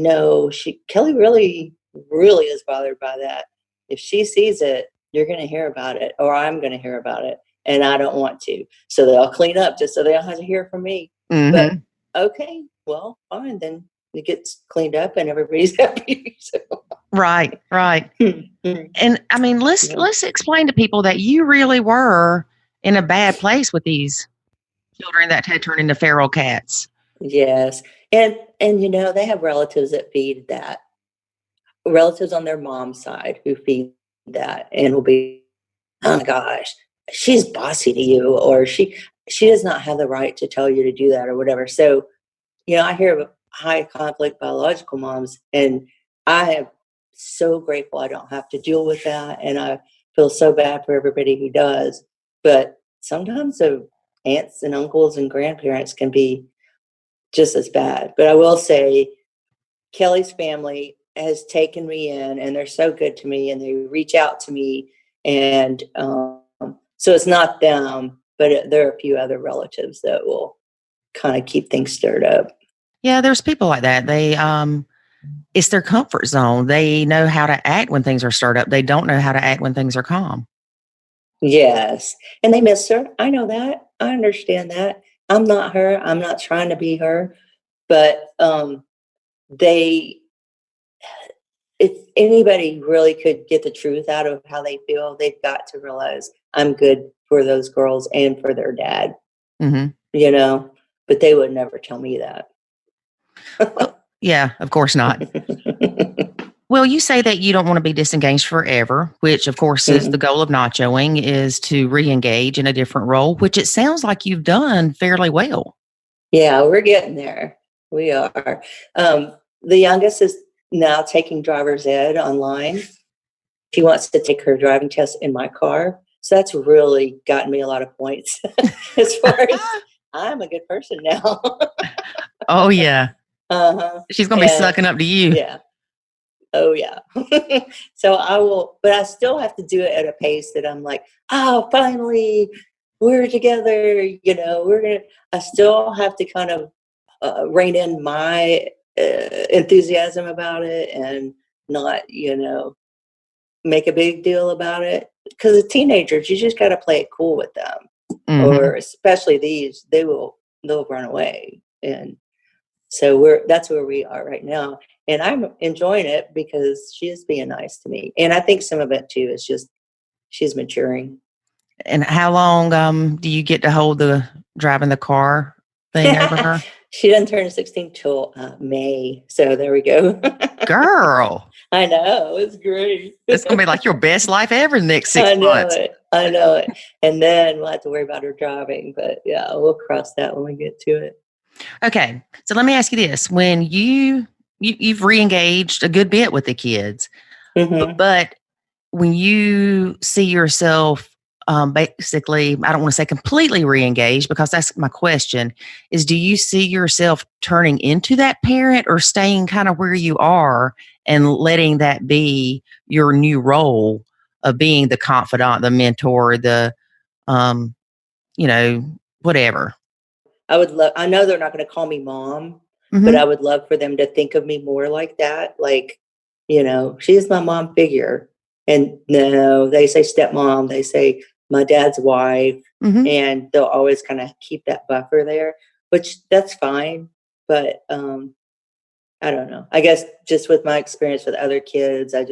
Kelly really, really is bothered by that. If she sees it, you're going to hear about it, or I'm going to hear about it. And I don't want to. So they'll clean up just so they don't have to hear from me. But okay, well, fine. Then it gets cleaned up and everybody's happy. So. Right. And I mean, let's explain to people that you really were in a bad place with these children that had turned into feral cats. Yes. And they have relatives that feed that. Relatives on their mom's side who feed that and will be, oh my gosh, she's bossy to you, or she does not have the right to tell you to do that or whatever. So, I hear of high conflict biological moms, and I am so grateful I don't have to deal with that. And I feel so bad for everybody who does. But sometimes the aunts and uncles and grandparents can be just as bad. But I will say, Kelly's family has taken me in, and they're so good to me, and they reach out to me. And so it's not them, but there are a few other relatives that will kind of keep things stirred up. Yeah, there's people like that. They, it's their comfort zone. They know how to act when things are stirred up. They don't know how to act when things are calm. Yes. And they miss her. I know that. I understand that. I'm not her. I'm not trying to be her. But if anybody really could get the truth out of how they feel, they've got to realize I'm good for those girls and for their dad, but they would never tell me that. Well, yeah, of course not. Well, you say that you don't want to be disengaged forever, which of course is the goal of Nachoing, is to re-engage in a different role, which it sounds like you've done fairly well. Yeah, we're getting there. We are. The youngest is now taking driver's ed online. She wants to take her driving test in my car. So that's really gotten me a lot of points as far as I'm a good person now. Oh, yeah. Uh-huh. She's going to be sucking up to you. Yeah. Oh, yeah. So I will, but I still have to do it at a pace that I'm like, oh, finally, we're together. I still have to kind of rein in my enthusiasm about it and not, make a big deal about it. Because the teenagers, you just got to play it cool with them. Or especially these, they'll run away. And so that's where we are right now. And I'm enjoying it because she's being nice to me. And I think some of it too is just she's maturing. And how long do you get to hold the driving the car thing over her? She doesn't turn 16 till May. So there we go. Girl. I know. It's great. It's going to be like your best life ever in the next 6 months. I know it. And then we'll have to worry about her driving. But yeah, we'll cross that when we get to it. Okay. So let me ask you this. When you've re-engaged a good bit with the kids, but when you see yourself basically, I don't want to say completely re-engaged because that's my question, is do you see yourself turning into that parent or staying kind of where you are and letting that be your new role of being the confidant, the mentor, the, whatever? I know they're not going to call me mom, but I would love for them to think of me more like that. Like, she's my mom figure. And no, they say stepmom, they say my dad's wife, and they'll always kind of keep that buffer there, which that's fine. But I don't know. I guess just with my experience with other kids, I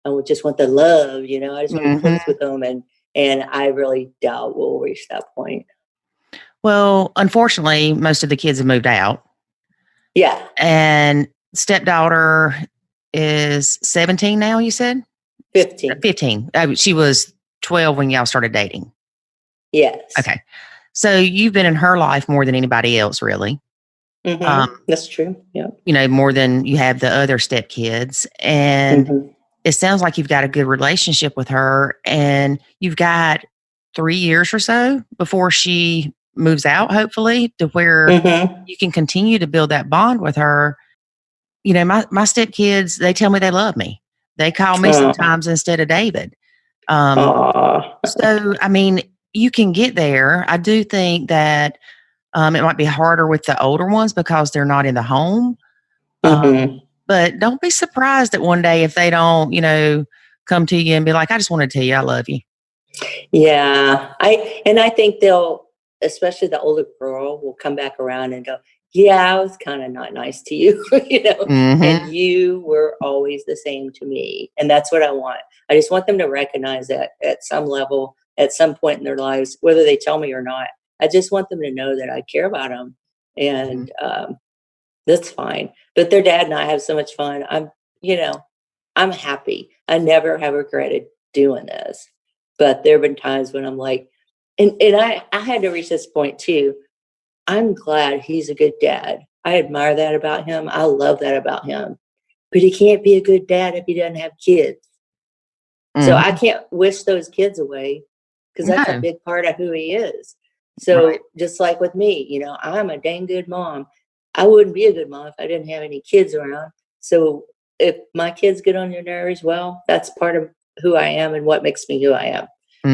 would just want the love, I just want to be close with them. And I really doubt we'll reach that point. Well, unfortunately, most of the kids have moved out. Yeah. And stepdaughter is 17 now, you said? 15. 15. She was 12 when y'all started dating. Yes. Okay. So you've been in her life more than anybody else, really. That's true. Yeah. More than you have the other stepkids. And it sounds like you've got a good relationship with her, and you've got 3 years or so before she moves out, hopefully, to where you can continue to build that bond with her. My stepkids, they tell me they love me. They call me sometimes instead of David. So, I mean, you can get there. I do think that it might be harder with the older ones because they're not in the home. But don't be surprised that one day if they don't, come to you and be like, I just want to tell you I love you. Yeah. I think they'll, especially the older girl, will come back around and go, yeah, I was kind of not nice to you, and you were always the same to me. And that's what I want. I just want them to recognize that at some level, at some point in their lives, whether they tell me or not, I just want them to know that I care about them, and that's fine. But their dad and I have so much fun. I'm happy. I never have regretted doing this. But there have been times when I'm like, and I had to reach this point too. I'm glad he's a good dad. I admire that about him. I love that about him. But he can't be a good dad if he doesn't have kids. So I can't wish those kids away, because that's a big part of who he is. So just like with me, I'm a dang good mom. I wouldn't be a good mom if I didn't have any kids around. So if my kids get on your nerves, well, that's part of who I am and what makes me who I am.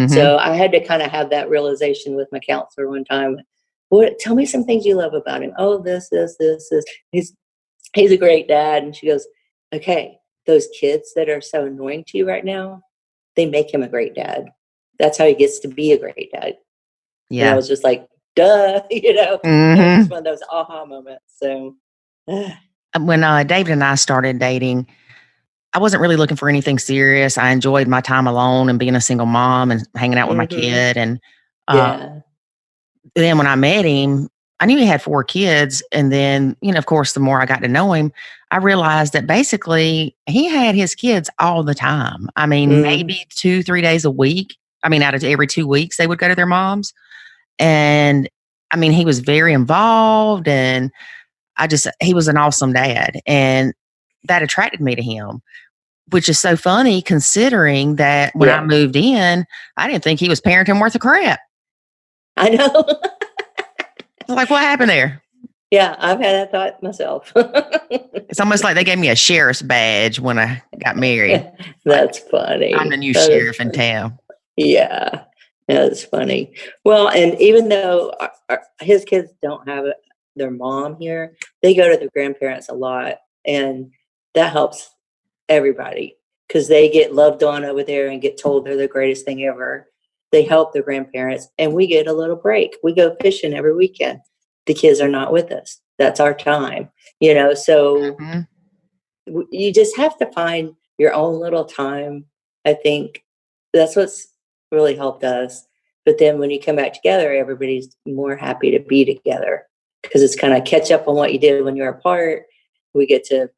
So I had to kind of have that realization with my counselor one time. Tell me some things you love about him. Oh, this. He's a great dad. And she goes, okay, those kids that are so annoying to you right now, they make him a great dad. That's how he gets to be a great dad. Yeah. And I was just like, duh, It was just one of those aha moments. So when David and I started dating, I wasn't really looking for anything serious. I enjoyed my time alone and being a single mom and hanging out with my kid. And then when I met him, I knew he had 4 kids. And then, of course, the more I got to know him, I realized that basically he had his kids all the time. I mean, maybe 2-3 days a week. I mean, out of every 2 weeks, they would go to their moms. And I mean, he was very involved, and he was an awesome dad. And that attracted me to him, which is so funny considering that when I moved in, I didn't think he was parenting worth a crap. I know. Like, what happened there? Yeah, I've had that thought myself. It's almost like they gave me a sheriff's badge when I got married. That's funny. I'm the new sheriff in town. Yeah, that's funny. Well, and even though his kids don't have their mom here, they go to their grandparents a lot, and that helps everybody because they get loved on over there and get told they're the greatest thing ever. They help their grandparents, and we get a little break. We go fishing every weekend. The kids are not with us. That's our time, so you just have to find your own little time. I think that's what's really helped us. But then when you come back together, everybody's more happy to be together because it's kind of catch up on what you did when you were apart. We get to,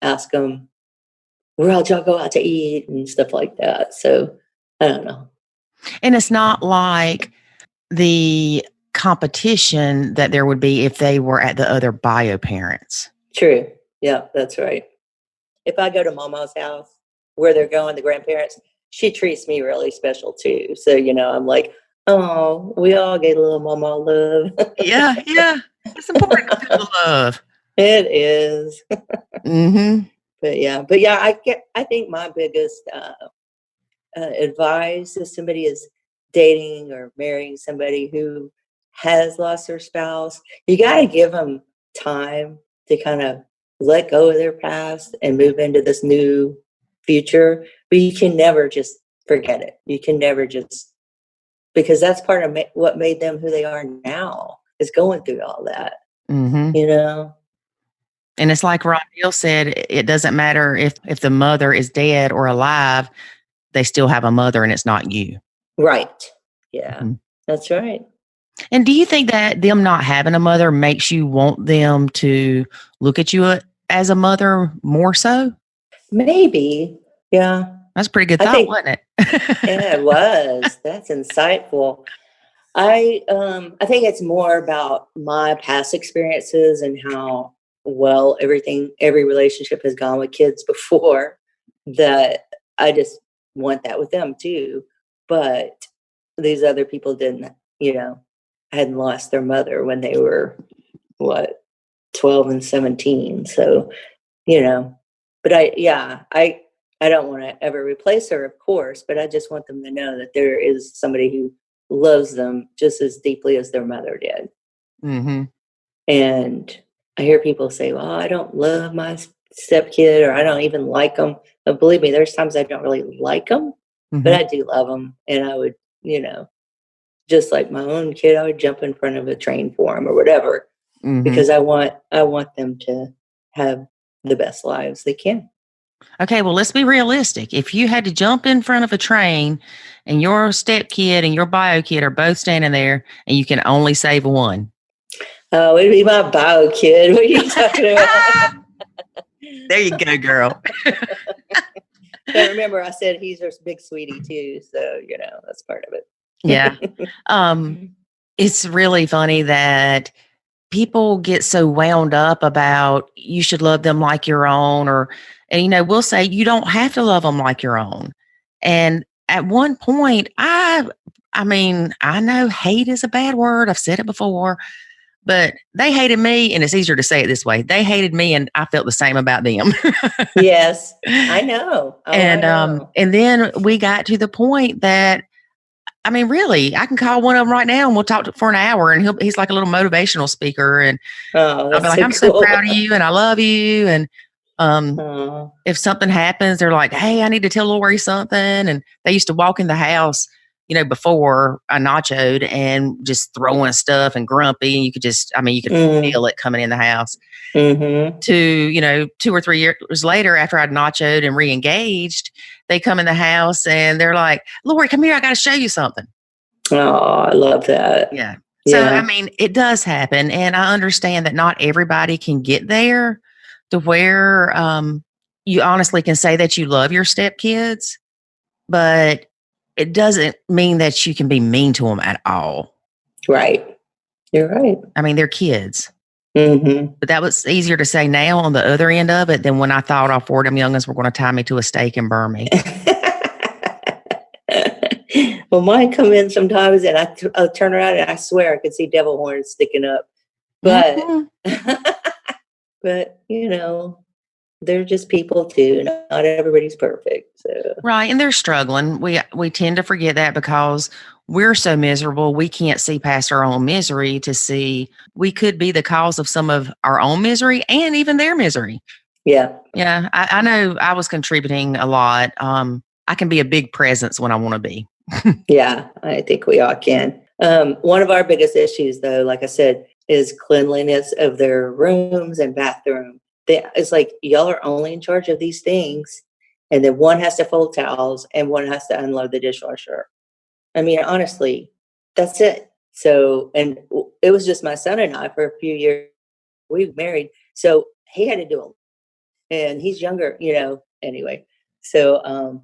ask them, where else y'all go out to eat and stuff like that. So I don't know. And it's not like the competition that there would be if they were at the other bio parents. True. Yeah, that's right. If I go to Mama's house where they're going, the grandparents, she treats me really special too. So, I'm like, oh, we all get a little Mama love. Yeah. It's important to feel the love. It is. But yeah, I think my biggest advice if somebody is dating or marrying somebody who has lost their spouse, you got to give them time to kind of let go of their past and move into this new future. But you can never just forget it. You can never just, because that's part of what made them who they are now, is going through all that, And it's like Rondell said, it doesn't matter if the mother is dead or alive, they still have a mother and it's not you. Right. Yeah, that's right. And do you think that them not having a mother makes you want them to look at you as a mother more so? Maybe. Yeah. That's a pretty good thought, wasn't it? Yeah, it was. That's insightful. I think it's more about my past experiences and how well every relationship has gone with kids before, that I just want that with them too. But these other people didn't, hadn't lost their mother when they were 12 and 17. So, but I don't want to ever replace her, of course, but I just want them to know that there is somebody who loves them just as deeply as their mother did. And I hear people say, well, I don't love my stepkid, or I don't even like them. But believe me, there's times I don't really like them, but I do love them. And I would, just like my own kid, I would jump in front of a train for them or whatever, because I want them to have the best lives they can. Okay, well, let's be realistic. If you had to jump in front of a train and your stepkid and your bio kid are both standing there and you can only save one. Oh, it'd be my bio kid. What are you talking about? There you go, girl. But remember, I said he's our big sweetie too. So, that's part of it. Yeah. It's really funny that people get so wound up about you should love them like your own, and we'll say you don't have to love them like your own. And at one point, I mean, I know hate is a bad word. I've said it before, but they hated me, and it's easier to say it this way. They hated me, and I felt the same about them. Yes, I know. Oh, and I know. And then we got to the point that, I mean, really, I can call one of them right now and we'll talk for an hour, and he's like a little motivational speaker. And I'll be like, I'm so proud of you and I love you. And if something happens, they're like, hey, I need to tell Lori something. And they used to walk in the house, before I nachoed and just throwing stuff and grumpy. And you could feel it coming in the house. Mm-hmm. To, 2 or 3 years later, after I'd nachoed and re-engaged, they come in the house and they're like, Lori, come here. I got to show you something. Oh, I love that. Yeah. So, I mean, it does happen. And I understand that not everybody can get there to where you honestly can say that you love your stepkids, but it doesn't mean that you can be mean to them at all. Right. You're right. I mean, they're kids. Mm-hmm. But that was easier to say now on the other end of it than when I thought all 4 of them youngins were going to tie me to a stake and burn me. Well, mine come in sometimes and I'll turn around and I swear I could see devil horns sticking up. But, but they're just people too. Not everybody's perfect. So. Right. And they're struggling. We tend to forget that because we're so miserable. We can't see past our own misery to see we could be the cause of some of our own misery and even their misery. Yeah. Yeah. I know I was contributing a lot. I can be a big presence when I want to be. Yeah, I think we all can. One of our biggest issues, though, like I said, is cleanliness of their rooms and bathroom. It's like y'all are only in charge of these things. And then one has to fold towels and one has to unload the dishwasher. I mean, honestly, that's it. So, and it was just my son and I for a few years. We were married. So he had to do it. And he's younger, anyway. So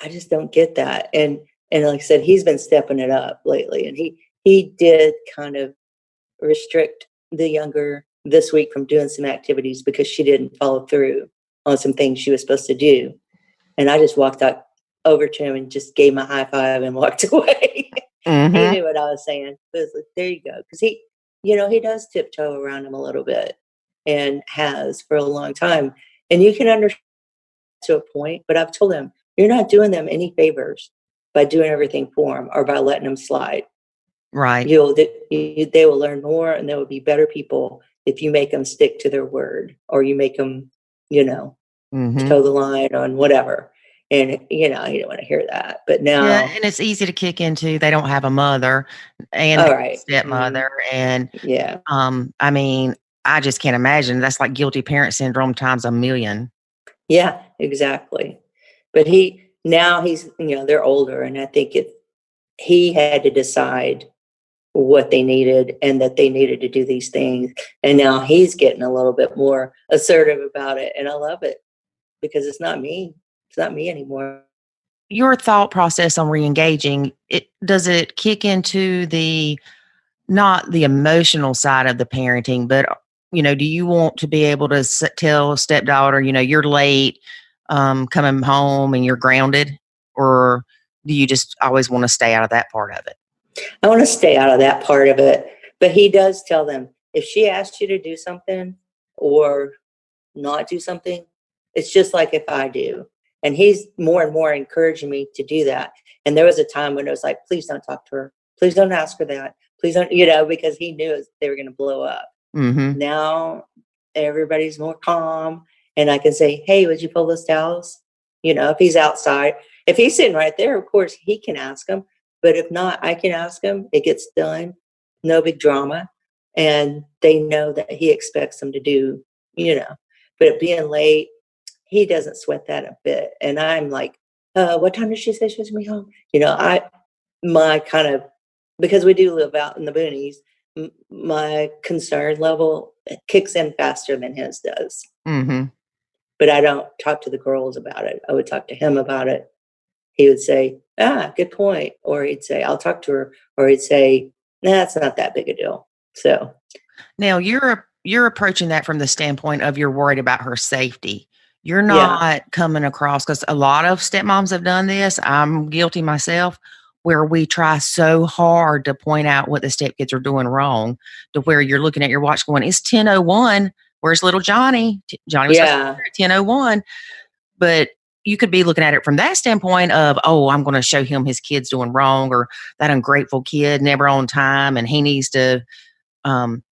I just don't get that. And like I said, he's been stepping it up lately. And he did kind of restrict the younger this week from doing some activities because she didn't follow through on some things she was supposed to do. And I just walked out over to him and just gave him a high five and walked away. Mm-hmm. He knew what I was saying. It was like, there you go. Because he does tiptoe around him a little bit and has for a long time. And you can understand to a point, but I've told him, you're not doing them any favors by doing everything for them or by letting them slide. Right. They will learn more and they will be better people if you make them stick to their word or you make them, toe the line on whatever. And, you don't want to hear that. But now. Yeah, and it's easy to kick into. They don't have a mother and a stepmother. And, I mean, I just can't imagine. That's like guilty parent syndrome times a million. Yeah, exactly. But now he's, they're older. And I think he had to decide what they needed and that they needed to do these things. And now he's getting a little bit more assertive about it. And I love it because it's not me. It's not me anymore. Your thought process on re-engaging, does it kick into not the emotional side of the parenting, but, do you want to be able to tell stepdaughter, you're late coming home and you're grounded? Or do you just always want to stay out of that part of it? I want to stay out of that part of it. But he does tell them, if she asks you to do something or not do something, it's just like if I do. And he's more and more encouraging me to do that. And there was a time when it was like, please don't talk to her. Please don't ask her that. Please don't, because he knew they were going to blow up. Mm-hmm. Now everybody's more calm. And I can say, hey, would you pull those towels? If he's outside, if he's sitting right there, of course he can ask him. But if not, I can ask him. It gets done. No big drama. And they know that he expects them to do, But being late, he doesn't sweat that a bit. And I'm like, what time did she say she was going to be home? My kind of, because we do live out in the boonies, my concern level kicks in faster than his does. Mm-hmm. But I don't talk to the girls about it. I would talk to him about it. He would say, good point. Or he'd say, I'll talk to her. Or he'd say, nah, it's not that big a deal. So now you're approaching that from the standpoint of you're worried about her safety. You're not coming across, because a lot of stepmoms have done this. I'm guilty myself, where we try so hard to point out what the stepkids are doing wrong, to where you're looking at your watch going, it's 10:01. Where's little Johnny? Johnny was supposed to be here at 10:01. But you could be looking at it from that standpoint of, I'm going to show him his kid's doing wrong, or that ungrateful kid never on time and he needs to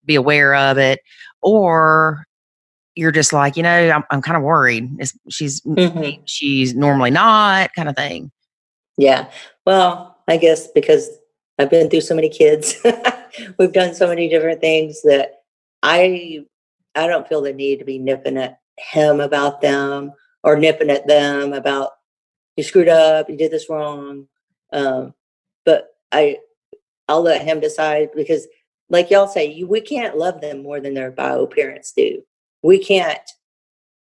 be aware of it. Or you're just like, I'm kind of worried. She's normally not, kind of thing. Yeah. Well, I guess because I've been through so many kids, we've done so many different things that I don't feel the need to be nipping at him about them, or nipping at them about, you screwed up, you did this wrong. But I'll let him decide, because like y'all say, we can't love them more than their bio parents do. We can't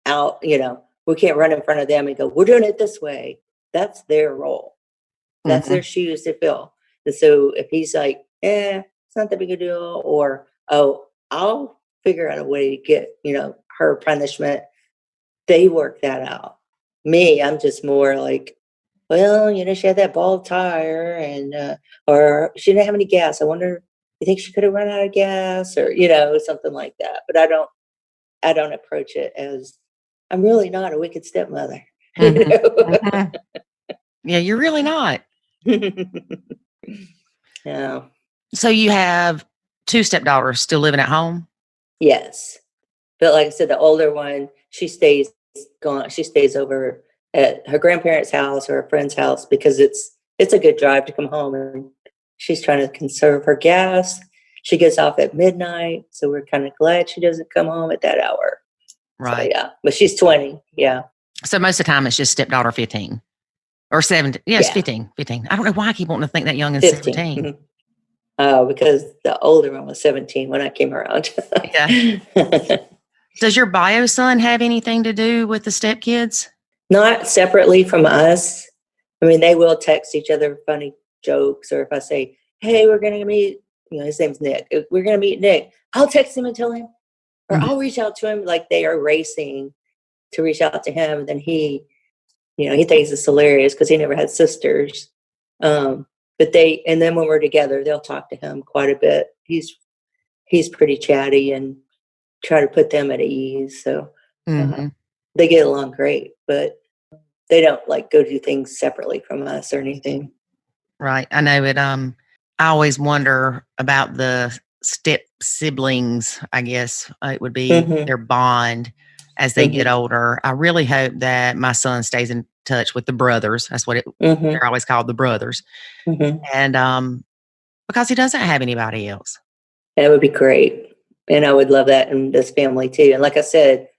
we can't run in front of them and go, we're doing it this way. That's their role. That's their shoes to fill. And so if he's like, it's not that big a deal, or, I'll figure out a way to get, her punishment, they work that out. Me, I'm just more like, well, she had that bald tire, and or she didn't have any gas. I wonder, you think she could have run out of gas, or something like that. But I don't approach it as, I'm really not a wicked stepmother. Yeah, you're really not. No. So you have 2 stepdaughters still living at home? Yes. But like I said, the older one, she stays over at her grandparents' house or a friend's house, because it's a good drive to come home, and she's trying to conserve her gas. She gets off at midnight, so we're kind of glad she doesn't come home at that hour. Right. So, yeah. But she's 20. Yeah. So most of the time it's just stepdaughter 15 or 17. Yes, 15. I don't know why I keep wanting to think that young is 17. Mm-hmm. Oh, because the older one was 17 when I came around. Yeah. Does your bio son have anything to do with the stepkids? Not separately from us. I mean, they will text each other funny jokes, or if I say, hey, we're going to meet, his name's Nick. We're going to meet Nick. I'll text him and tell him, or I'll reach out to him. Like, they are racing to reach out to him. And then he thinks it's hilarious because he never had sisters. And then when we're together, they'll talk to him quite a bit. He's pretty chatty and try to put them at ease. So they get along great, but they don't like go do things separately from us or anything. Right. I know it. I always wonder about the step siblings, I guess it would be their bond as they get older. I really hope that my son stays in touch with the brothers. That's what they're always called, the brothers. And because he doesn't have anybody else. That would be great. And I would love that in this family too. And like I said,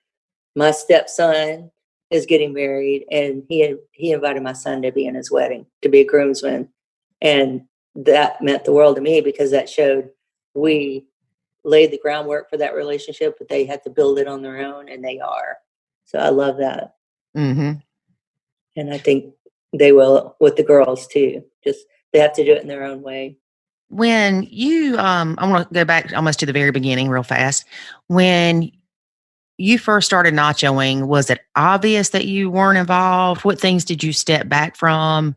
my stepson is getting married, and he invited my son to be in his wedding, to be a groomsman. And that meant the world to me, because that showed we laid the groundwork for that relationship, but they had to build it on their own, and they are. So I love that. And I think they will with the girls too. Just they have to do it in their own way. When you, I want to go back almost to the very beginning real fast. When you first started nachoing, was it obvious that you weren't involved? What things did you step back from?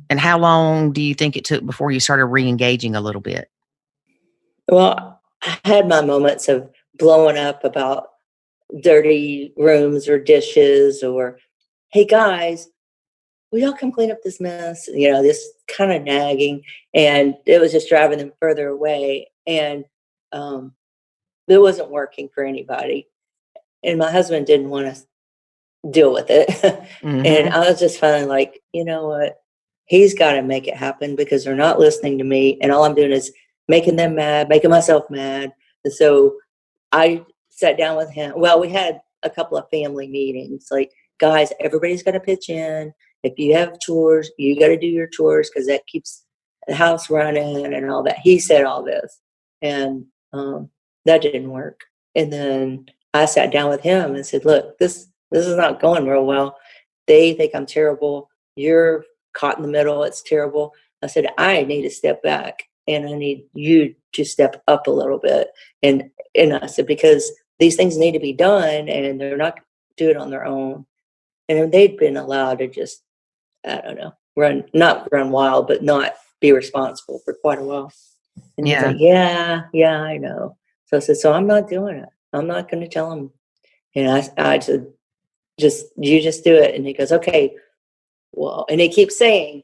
And how long do you think it took before you started re-engaging a little bit? Well, I had my moments of blowing up about dirty rooms or dishes, or, hey guys, will y'all come clean up this mess? This kind of nagging. And it was just driving them further away. And it wasn't working for anybody. And my husband didn't want to deal with it. And I was just finally like, you know what? He's got to make it happen, because they're not listening to me. And all I'm doing is making them mad, making myself mad. And so I sat down with him. Well, we had a couple of family meetings, like, guys, everybody's got to pitch in. If you have chores, you got to do your chores because that keeps the house running and all that. He said all this, and that didn't work. And then I sat down with him and said, look, this is not going real well. They think I'm terrible. You're caught in the middle. It's terrible. I said, I need to step back and I need you to step up a little bit. And I said, because these things need to be done and they're not do it on their own. And they'd been allowed to just, I don't know, not run wild, but not be responsible for quite a while. And he's like, yeah, I know. So I said, so I'm not doing it. I'm not going to tell him. And I said, you just do it. And he goes, okay, well, and he keeps saying,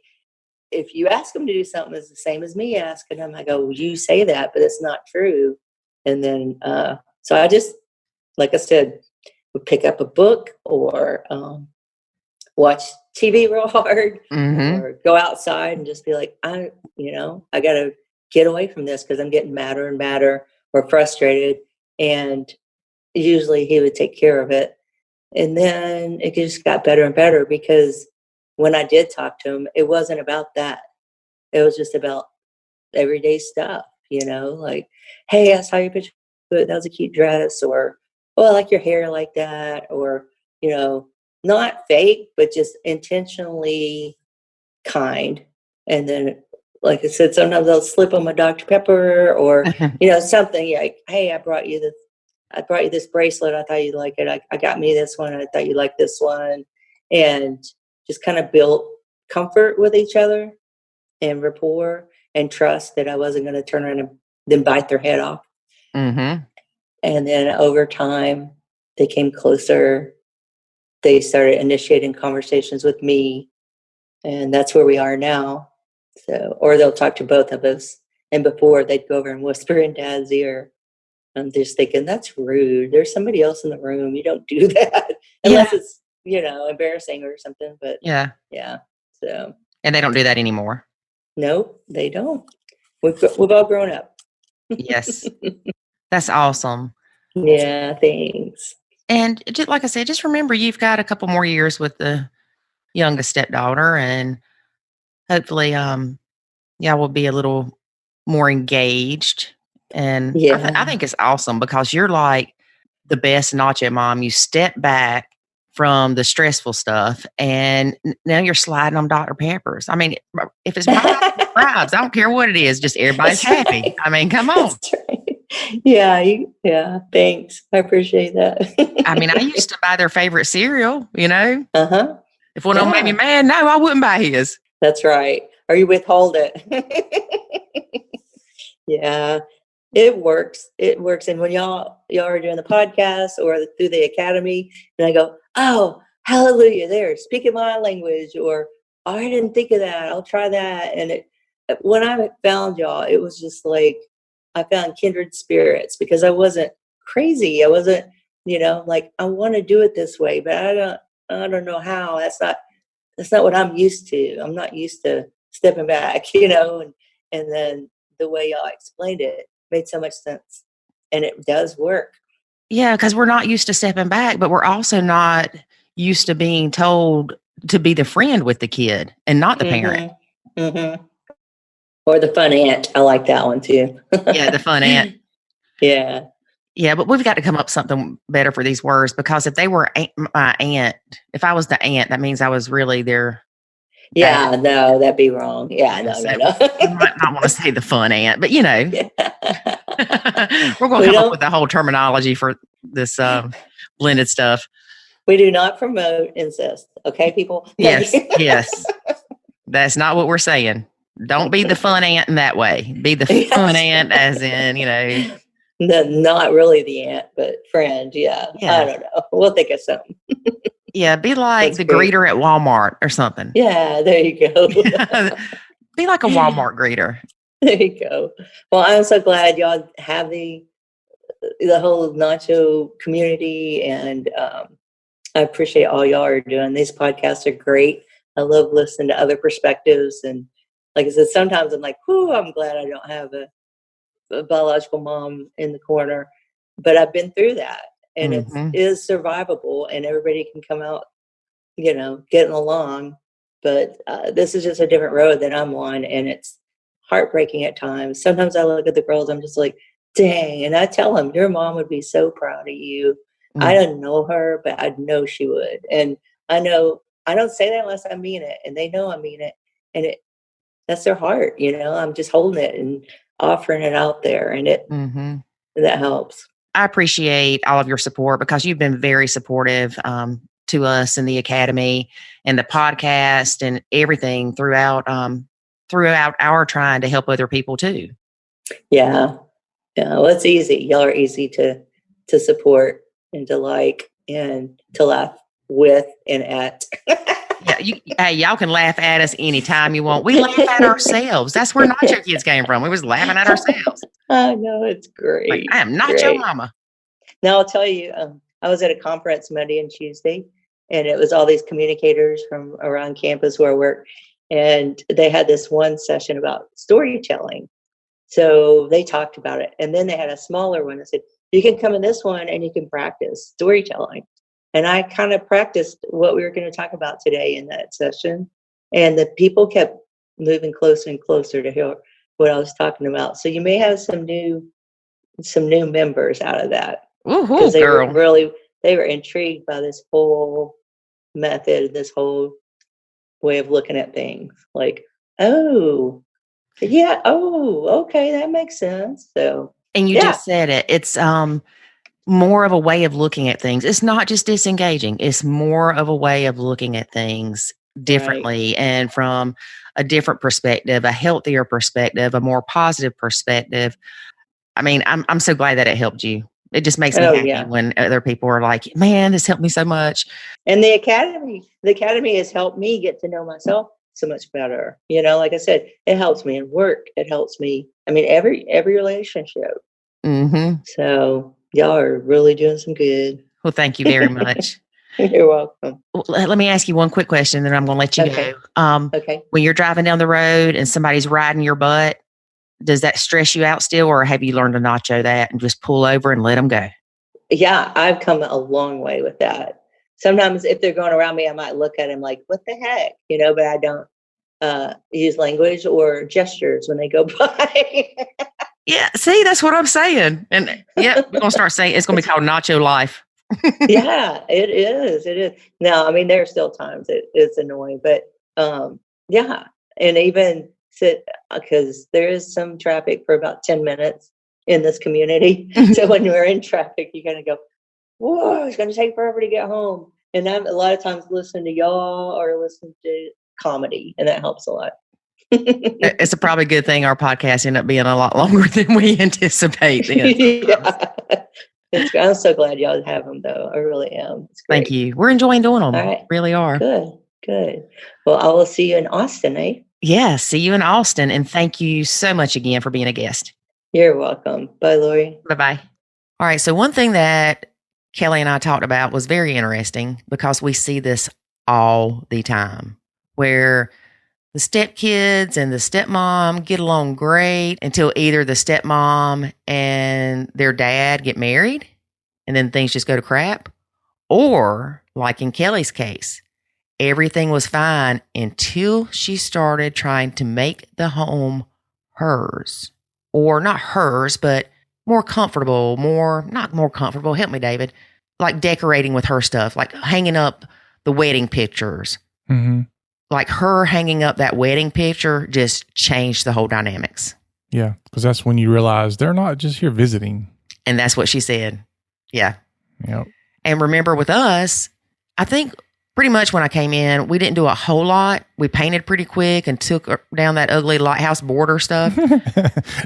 if you ask him to do something, it's the same as me asking him. I go, well, you say that, but it's not true. And then, so I just, like I said, would pick up a book or watch TV real hard or go outside and just be like, I got to get away from this because I'm getting madder and madder or frustrated. And usually he would take care of it. And then it just got better and better because when I did talk to him, it wasn't about that. It was just about everyday stuff, like, hey, I saw your picture. That was a cute dress, or, oh, I like your hair like that, or, not fake, but just intentionally kind. And then, like I said, sometimes I'll slip on my Dr. Pepper or, something like, hey, I brought you this bracelet. I thought you'd like it. I got me this one. I thought you'd like this one. And just kind of built comfort with each other and rapport and trust that I wasn't going to turn around and then bite their head off. Mm-hmm. And then over time, they came closer. They started initiating conversations with me. And that's where we are now. So, or they'll talk to both of us. And before, they'd go over and whisper in Dad's ear. I'm just thinking, that's rude. There's somebody else in the room. You don't do that. Unless it's, embarrassing or something. But yeah. So. And they don't do that anymore. No, they don't. We've all grown up. Yes. That's awesome. Yeah, thanks. And just, like I said, just remember you've got a couple more years with the youngest stepdaughter, and hopefully we'll be a little more engaged. And I think it's awesome because you're like the best Nacho mom. You step back from the stressful stuff, and now you're sliding on Dr. Peppers. I mean, if it's bribes, I don't care what it is, just everybody's happy. I mean, come on. That's right. Yeah, thanks. I appreciate that. I mean, I used to buy their favorite cereal, Uh-huh. If one of them made me mad, no, I wouldn't buy his. That's right. Or you withhold it. Yeah. It works. It works. And when y'all are doing the podcast or through the academy, and I go, oh, hallelujah, there, speaking my language, or oh, I didn't think of that. I'll try that. And when I found y'all, it was just like I found kindred spirits because I wasn't crazy. I wasn't, like I want to do it this way, but I don't know how. That's not what I'm used to. I'm not used to stepping back, and then the way y'all explained it made so much sense, and it does work. Yeah, because we're not used to stepping back, but we're also not used to being told to be the friend with the kid and not the parent. Mm-hmm. Or the fun aunt. I like that one too. Yeah, the fun aunt. Yeah. Yeah, but we've got to come up with something better for these words because if they were my aunt, if I was the aunt, that means I was really their Yeah, no, that'd be wrong. Yeah, no. You might not want to say the fun aunt, but we're going to come up with the whole terminology for this blended stuff. We do not promote incest. Okay, people? Yes. That's not what we're saying. Don't be the fun aunt in that way. Be the fun aunt as in, No, not really the aunt, but friend. Yeah. I don't know. We'll think of something. Yeah, be like the greeter at Walmart or something. Yeah, there you go. Be like a Walmart greeter. There you go. Well, I'm so glad y'all have the whole Nacho community, and I appreciate all y'all are doing. These podcasts are great. I love listening to other perspectives, and like I said, sometimes I'm like, "Whoo, I'm glad I don't have a biological mom in the corner," but I've been through that. And it is survivable, and everybody can come out getting along. But this is just a different road that I'm on, and it's heartbreaking at times. Sometimes I look at the girls, I'm just like, dang. And I tell them, your mom would be so proud of you. I don't know her, but I know she would. And I know I don't say that unless I mean it, and they know I mean it. And that's their heart, I'm just holding it and offering it out there, and that helps. I appreciate all of your support because you've been very supportive to us in the Academy and the podcast and everything throughout our trying to help other people too. Yeah. Well, it's easy. Y'all are easy to support and to like and to laugh with and at. Hey, y'all can laugh at us anytime you want. We laugh at ourselves. That's where Nacho Kids came from. We was laughing at ourselves. I know, it's great. Like, I am Nacho Mama. Now I'll tell you, I was at a conference Monday and Tuesday, and it was all these communicators from around campus where I work, and they had this one session about storytelling. So they talked about it, and then they had a smaller one that said, you can come in this one and you can practice storytelling. And I kind of practiced what we were going to talk about today in that session. And the people kept moving closer and closer to hear what I was talking about. So you may have some new members out of that. Because they were intrigued by this whole method, this whole way of looking at things. Like, oh, yeah, oh, okay, that makes sense. So, and you just said it. It's more of a way of looking at things. It's not just disengaging. It's more of a way of looking at things differently and from a different perspective, a healthier perspective, a more positive perspective. I mean, I'm so glad that it helped you. It just makes me happy when other people are like, man, this helped me so much. And the academy has helped me get to know myself so much better. Like I said, it helps me in work. It helps me. I mean, every relationship. So y'all are really doing some good. Well, thank you very much. You're welcome. Let me ask you one quick question, then I'm going to let you go. Okay. When you're driving down the road and somebody's riding your butt, does that stress you out still, or have you learned to nacho that and just pull over and let them go? Yeah, I've come a long way with that. Sometimes if they're going around me, I might look at them like, what the heck? But I don't use language or gestures when they go by. Yeah, see, that's what I'm saying. And we're going to start saying it's going to be called Nacho Life. Yeah, it is. It is. Now, I mean, there are still times it's annoying, but and even because there is some traffic for about 10 minutes in this community. So when we're in traffic, you kind of go, whoa, it's going to take forever to get home. And I'm a lot of times listening to y'all or listening to comedy, and that helps a lot. It's a probably good thing our podcast ended up being a lot longer than we anticipate. I'm so glad y'all have them, though. I really am. It's great. Thank you. We're enjoying doing them. All right. Really are. Good. Well, I will see you in Austin, eh? Yeah, see you in Austin. And thank you so much again for being a guest. You're welcome. Bye, Lori. Bye-bye. All right. So one thing that Kelly and I talked about was very interesting because we see this all the time where the stepkids and the stepmom get along great until either the stepmom and their dad get married and then things just go to crap. Or like in Kelly's case, everything was fine until she started trying to make the home hers. Or not hers, but more comfortable, not more comfortable. Help me, David. Like decorating with her stuff, like hanging up the wedding pictures. Mm-hmm. Like her hanging up that wedding picture just changed the whole dynamics. Yeah, because that's when you realize they're not just here visiting. And that's what she said. Yeah. Yep. And remember with us, I think pretty much when I came in, we didn't do a whole lot. We painted pretty quick and took down that ugly lighthouse border stuff.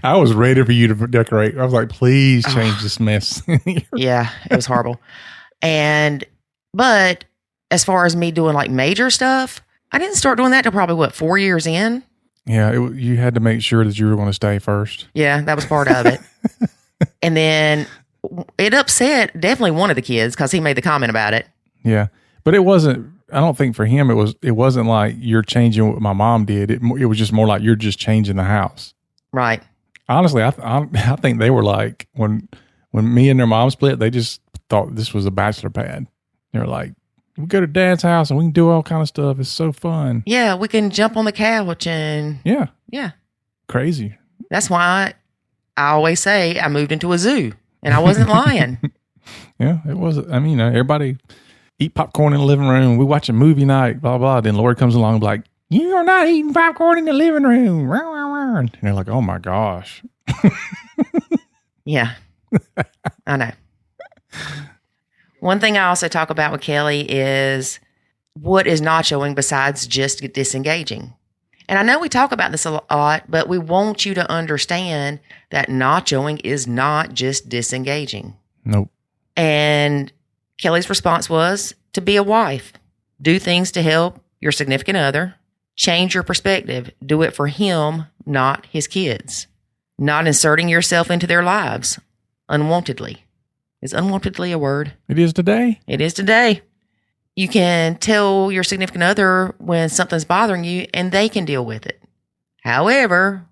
I was ready for you to decorate. I was like, please change this mess. Yeah, it was horrible. But as far as me doing like major stuff, I didn't start doing that till probably 4 years in. Yeah, you had to make sure that you were going to stay first. Yeah, that was part of it. And then it upset definitely one of the kids because he made the comment about it. Yeah, but it wasn't. I don't think for him it wasn't like you're changing what my mom did. It was just more like you're just changing the house. Right. Honestly, I think they were like when me and their mom split, they just thought this was a bachelor pad. They were like, We go to Dad's house and we can do all kind of stuff. It's so fun. Yeah, we can jump on the couch and Yeah. Crazy. That's why I always say I moved into a zoo, and I wasn't lying. Yeah, it was. I mean, everybody eat popcorn in the living room. We watch a movie night, blah, blah. Then Lord comes along and be like, you are not eating popcorn in the living room. And they're like, oh my gosh. Yeah, I know. One thing I also talk about with Kelly is what is nachoing besides just disengaging. And I know we talk about this a lot, but we want you to understand that nachoing is not just disengaging. Nope. And Kelly's response was to be a wife, do things to help your significant other, change your perspective, do it for him, not his kids, not inserting yourself into their lives unwantedly. Is unwantedly a word? It is today. It is today. You can tell your significant other when something's bothering you and they can deal with it. However,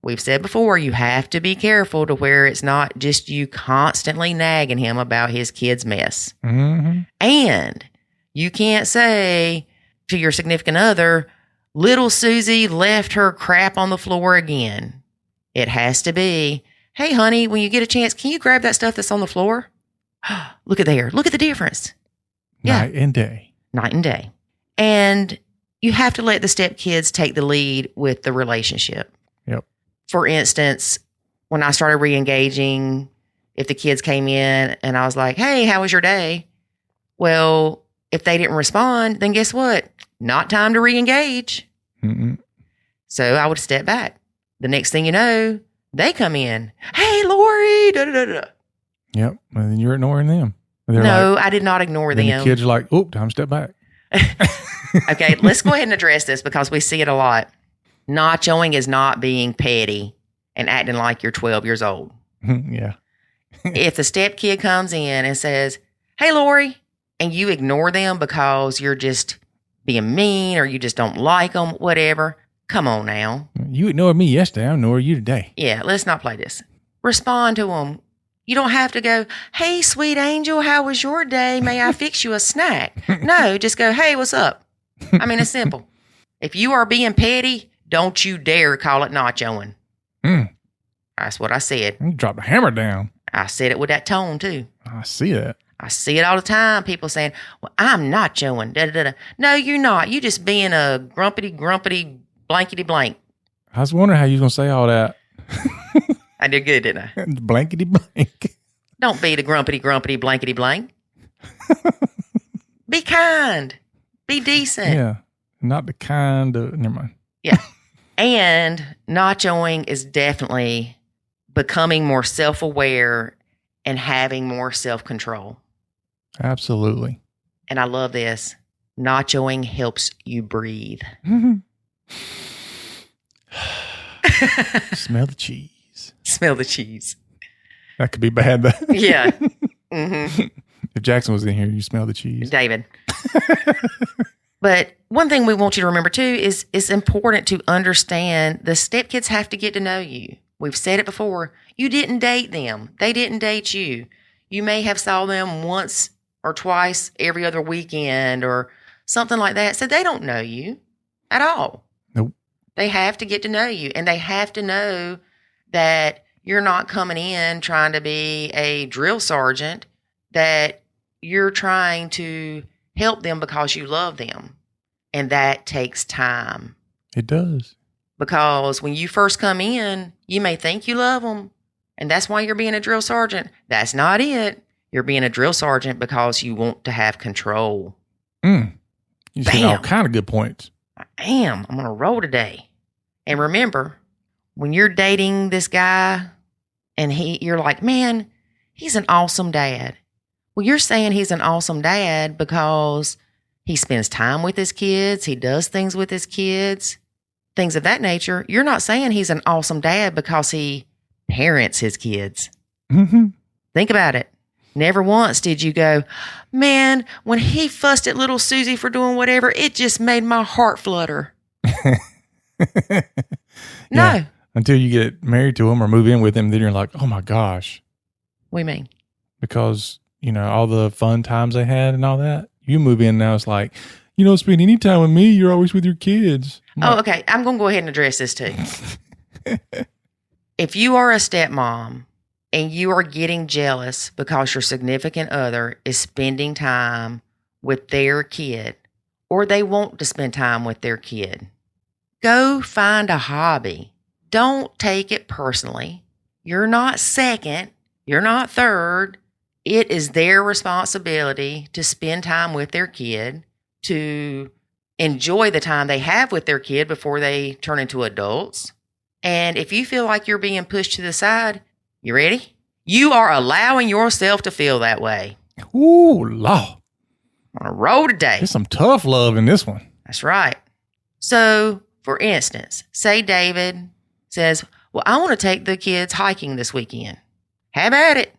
we've said before, you have to be careful to where it's not just you constantly nagging him about his kid's mess. Mm-hmm. And you can't say to your significant other, little Susie left her crap on the floor again. It has to be, hey, honey, when you get a chance, can you grab that stuff that's on the floor? Look at there. Look at the difference. Yeah. Night and day. Night and day. And you have to let the stepkids take the lead with the relationship. Yep. For instance, when I started re-engaging, if the kids came in and I was like, hey, how was your day? Well, if they didn't respond, then guess what? Not time to re-engage. Mm-mm. So I would step back. The next thing you know, they come in. Hey, Lori. Da, da, da, da. Yep. And then you're ignoring them. No, I did not ignore them. The kids are like, oh, time to step back. Okay, let's go ahead and address this because we see it a lot. Nachoing is not being petty and acting like you're 12 years old. Yeah. If the stepkid comes in and says, hey, Lori, and you ignore them because you're just being mean or you just don't like them, whatever, come on now. You ignored me yesterday. I ignore you today. Yeah, let's not play this. Respond to them. You don't have to go, hey, sweet angel, how was your day? May I fix you a snack? No, just go, hey, what's up? I mean, it's simple. If you are being petty, don't you dare call it nachoing. That's what I said. You drop the hammer down. I said it with that tone, too. I see that. I see it all the time. People saying, well, I'm nachoing. Da, da, da, da. No, you're not. You just being a grumpy, blankety blank. I was wondering how you was going to say all that. I did good, didn't I? Blankety blank. Don't be the grumpy, blankety blank. Be kind. Be decent. Yeah. Not the kind of, never mind. Yeah. And nachoing is definitely becoming more self-aware and having more self-control. Absolutely. And I love this. Nachoing helps you breathe. Smell the cheese. Smell the cheese. That could be bad, though. Yeah. Mm-hmm. If Jackson was in here, you smell the cheese. David. But one thing we want you to remember, too, is it's important to understand the stepkids have to get to know you. We've said it before. You didn't date them. They didn't date you. You may have saw them once or twice every other weekend or something like that. So they don't know you at all. Nope. They have to get to know you, and they have to know that you're not coming in trying to be a drill sergeant, that you're trying to help them because you love them. And that takes time. It does. Because when you first come in, you may think you love them, and that's why you're being a drill sergeant. That's not it. You're being a drill sergeant because you want to have control. You said all kind of good points. I am. I'm on a roll today. And remember, when you're dating this guy and you're like, man, he's an awesome dad. Well, you're saying he's an awesome dad because he spends time with his kids. He does things with his kids, things of that nature. You're not saying he's an awesome dad because he parents his kids. Mm-hmm. Think about it. Never once did you go, man, when he fussed at little Susie for doing whatever, it just made my heart flutter. No. Yeah. Until you get married to him or move in with him, then you're like, oh my gosh. What do you mean? Because, all the fun times they had and all that, you move in now, it's like, you don't spend any time with me. You're always with your kids. Okay. I'm going to go ahead and address this too. If you are a stepmom and you are getting jealous because your significant other is spending time with their kid, or they want to spend time with their kid, go find a hobby. Don't take it personally. You're not second. You're not third. It is their responsibility to spend time with their kid, to enjoy the time they have with their kid before they turn into adults. And if you feel like you're being pushed to the side, you ready? You are allowing yourself to feel that way. Ooh, Lord. On a roll today. There's some tough love in this one. That's right. So, for instance, say David says, well, I want to take the kids hiking this weekend. Have at it.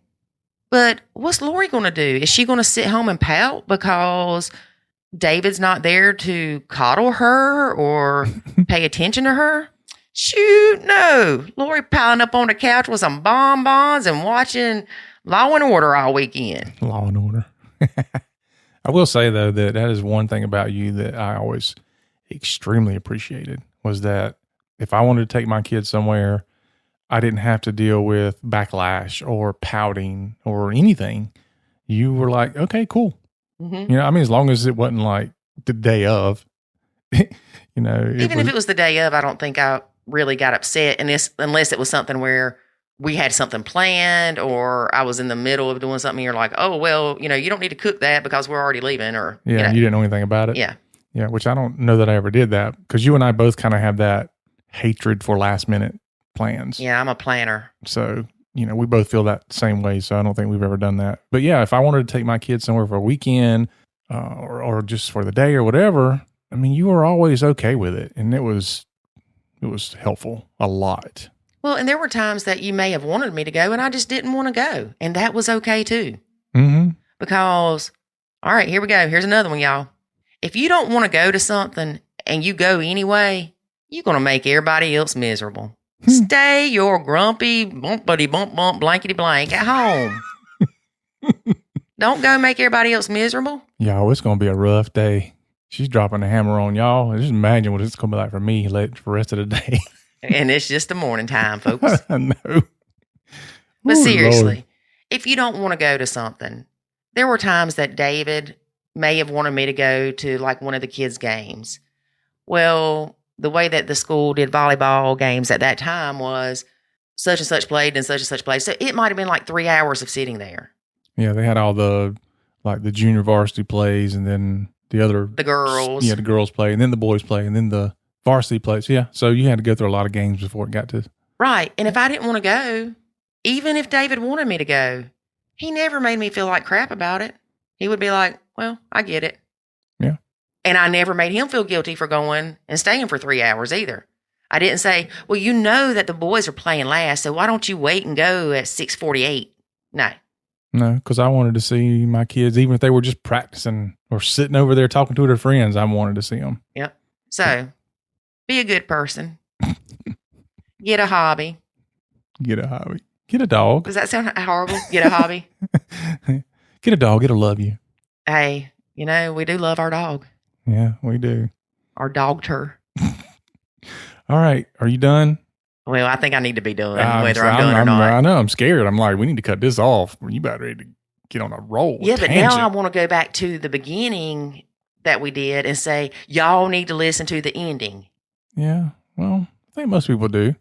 But what's Lori going to do? Is she going to sit home and pout because David's not there to coddle her or pay attention to her? Shoot, no. Lori piling up on the couch with some bonbons and watching Law and Order all weekend. Law and Order. I will say, though, that is one thing about you that I always extremely appreciated, was that if I wanted to take my kids somewhere, I didn't have to deal with backlash or pouting or anything. You were like, okay, cool. Mm-hmm. You know, I mean, as long as it wasn't like the day of, you know. Even if it was the day of, I don't think I really got upset unless it was something where we had something planned or I was in the middle of doing something. You're like, oh, well, you know, you don't need to cook that because we're already leaving. Or, yeah, you didn't know anything about it. Yeah. Yeah, which I don't know that I ever did that, because you and I both kind of have that hatred for last minute plans. Yeah, I'm a planner. So, you know, we both feel that same way. So I don't think we've ever done that. But yeah, if I wanted to take my kids somewhere for a weekend or just for the day or whatever, I mean, you were always okay with it. And it was helpful a lot. Well, and there were times that you may have wanted me to go and I just didn't want to go. And that was okay too. Mm-hmm. Because, all right, here we go. Here's another one, y'all. If you don't want to go to something and you go anyway, you're going to make everybody else miserable. Stay your grumpy, bumpity bump blankety blank at home. Don't go make everybody else miserable. Y'all, it's going to be a rough day. She's dropping the hammer on y'all. Just imagine what it's going to be like for me for the rest of the day. And it's just the morning time, folks. I know. But Ooh, seriously, Lord. If you don't want to go to something, there were times that David may have wanted me to go to like one of the kids' games. Well, the way that the school did volleyball games at that time was such and such played and such and such played. So it might have been like 3 hours of sitting there. Yeah, they had all the junior varsity plays, and then the girls. Yeah, the girls play, and then the boys play, and then the varsity plays. Yeah, so you had to go through a lot of games before it got to. Right. And if I didn't want to go, even if David wanted me to go, he never made me feel like crap about it. He would be like, well, I get it. Yeah. And I never made him feel guilty for going and staying for 3 hours either. I didn't say, well, you know that the boys are playing last, so why don't you wait and go at 6:48? No. No, because I wanted to see my kids, even if they were just practicing or sitting over there talking to their friends, I wanted to see them. Yep. So, be a good person. Get a hobby. Get a hobby. Get a dog. Does that sound horrible? Get a hobby. Get a dog. It'll love you. Hey, you know, we do love our dog. Yeah, we do. Our dogter. All right. Are you done? Well, I think I need to be done, whether I'm done or not. I know. I'm scared. I'm like, we need to cut this off. You about ready to get on a roll. Yeah, but now I want to go back to the beginning that we did and say, y'all need to listen to the ending. Yeah. Well, I think most people do.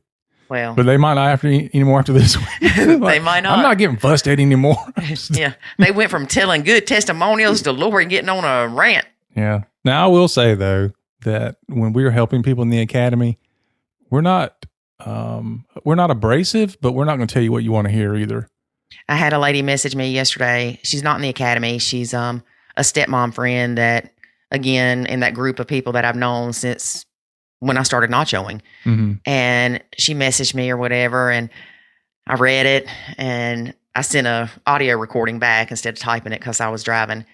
Well, but they might not have to anymore after this one. They might not. I'm not getting fussed at anymore. Yeah. They went from telling good testimonials to Lori getting on a rant. Yeah. Now, I will say, though, that when we're helping people in the academy, we're not abrasive, but we're not going to tell you what you want to hear either. I had a lady message me yesterday. She's not in the academy. She's a stepmom friend that, again, in that group of people that I've known since when I started nachoing. Mm-hmm. And she messaged me or whatever, and I read it, and I sent a audio recording back instead of typing it because I was driving.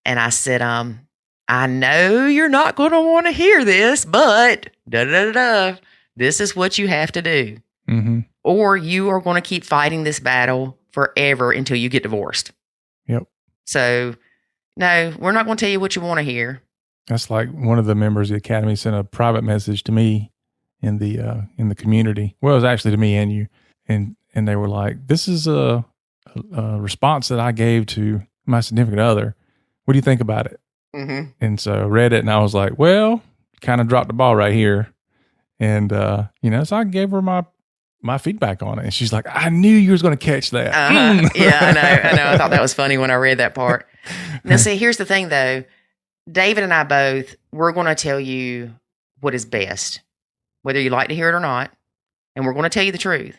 And I said, I know you're not going to want to hear this, but this is what you have to do. Mm-hmm. Or you are going to keep fighting this battle forever until you get divorced. Yep. So No, we're not going to tell you what you want to hear. That's like one of the members of the Academy sent a private message to me in the community. Well, it was actually to me and you. And they were like, this is a response that I gave to my significant other. What do you think about it? Mm-hmm. And so I read it and I was like, well, kind of dropped the ball right here. And, so I gave her my feedback on it. And she's like, I knew you was going to catch that. Yeah, I know. I thought that was funny when I read that part. Now, see, here's the thing, though. David and I both, we're going to tell you what is best, whether you like to hear it or not. And we're going to tell you the truth.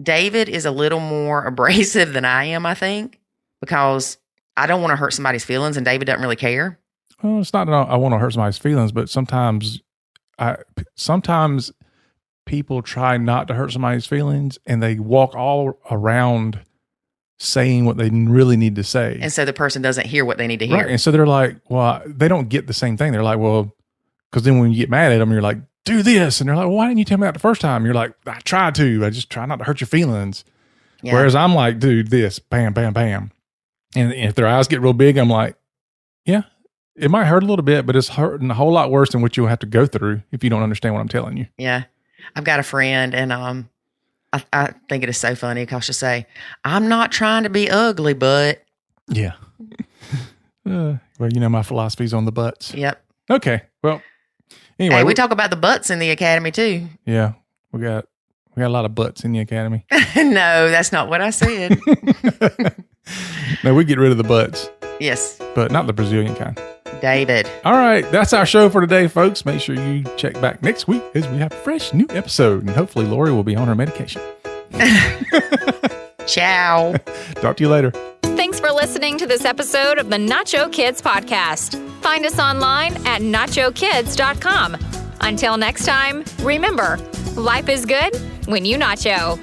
David is a little more abrasive than I am, I think, because I don't want to hurt somebody's feelings, and David doesn't really care. Well, it's not that I want to hurt somebody's feelings, but sometimes people try not to hurt somebody's feelings, and they walk all around saying what they really need to say. And so the person doesn't hear what they need to hear. Right. And so they're like, well, they don't get the same thing. They're like, well, because then when you get mad at them, you're like, do this. And they're like, well, why didn't you tell me that the first time? You're like, I tried to. I just try not to hurt your feelings. Yeah. Whereas I'm like, dude, this, bam, bam, bam. And if their eyes get real big, I'm like, yeah, it might hurt a little bit, but it's hurting a whole lot worse than what you'll have to go through if you don't understand what I'm telling you. Yeah. I've got a friend, and I think it is so funny because she'll say, I'm not trying to be ugly, but. Yeah. Well, my philosophy's on the butts. Yep. Okay. Well, anyway. Hey, we talk about the butts in the Academy too. Yeah. We got a lot of butts in the Academy. No, that's not what I said. No, we get rid of the butts. Yes. But not the Brazilian kind. David. All right. That's our show for today, folks. Make sure you check back next week as we have a fresh new episode. And hopefully Lori will be on her medication. Ciao. Talk to you later. Thanks for listening to this episode of the Nacho Kids Podcast. Find us online at nachokids.com. Until next time, remember, life is good when you nacho.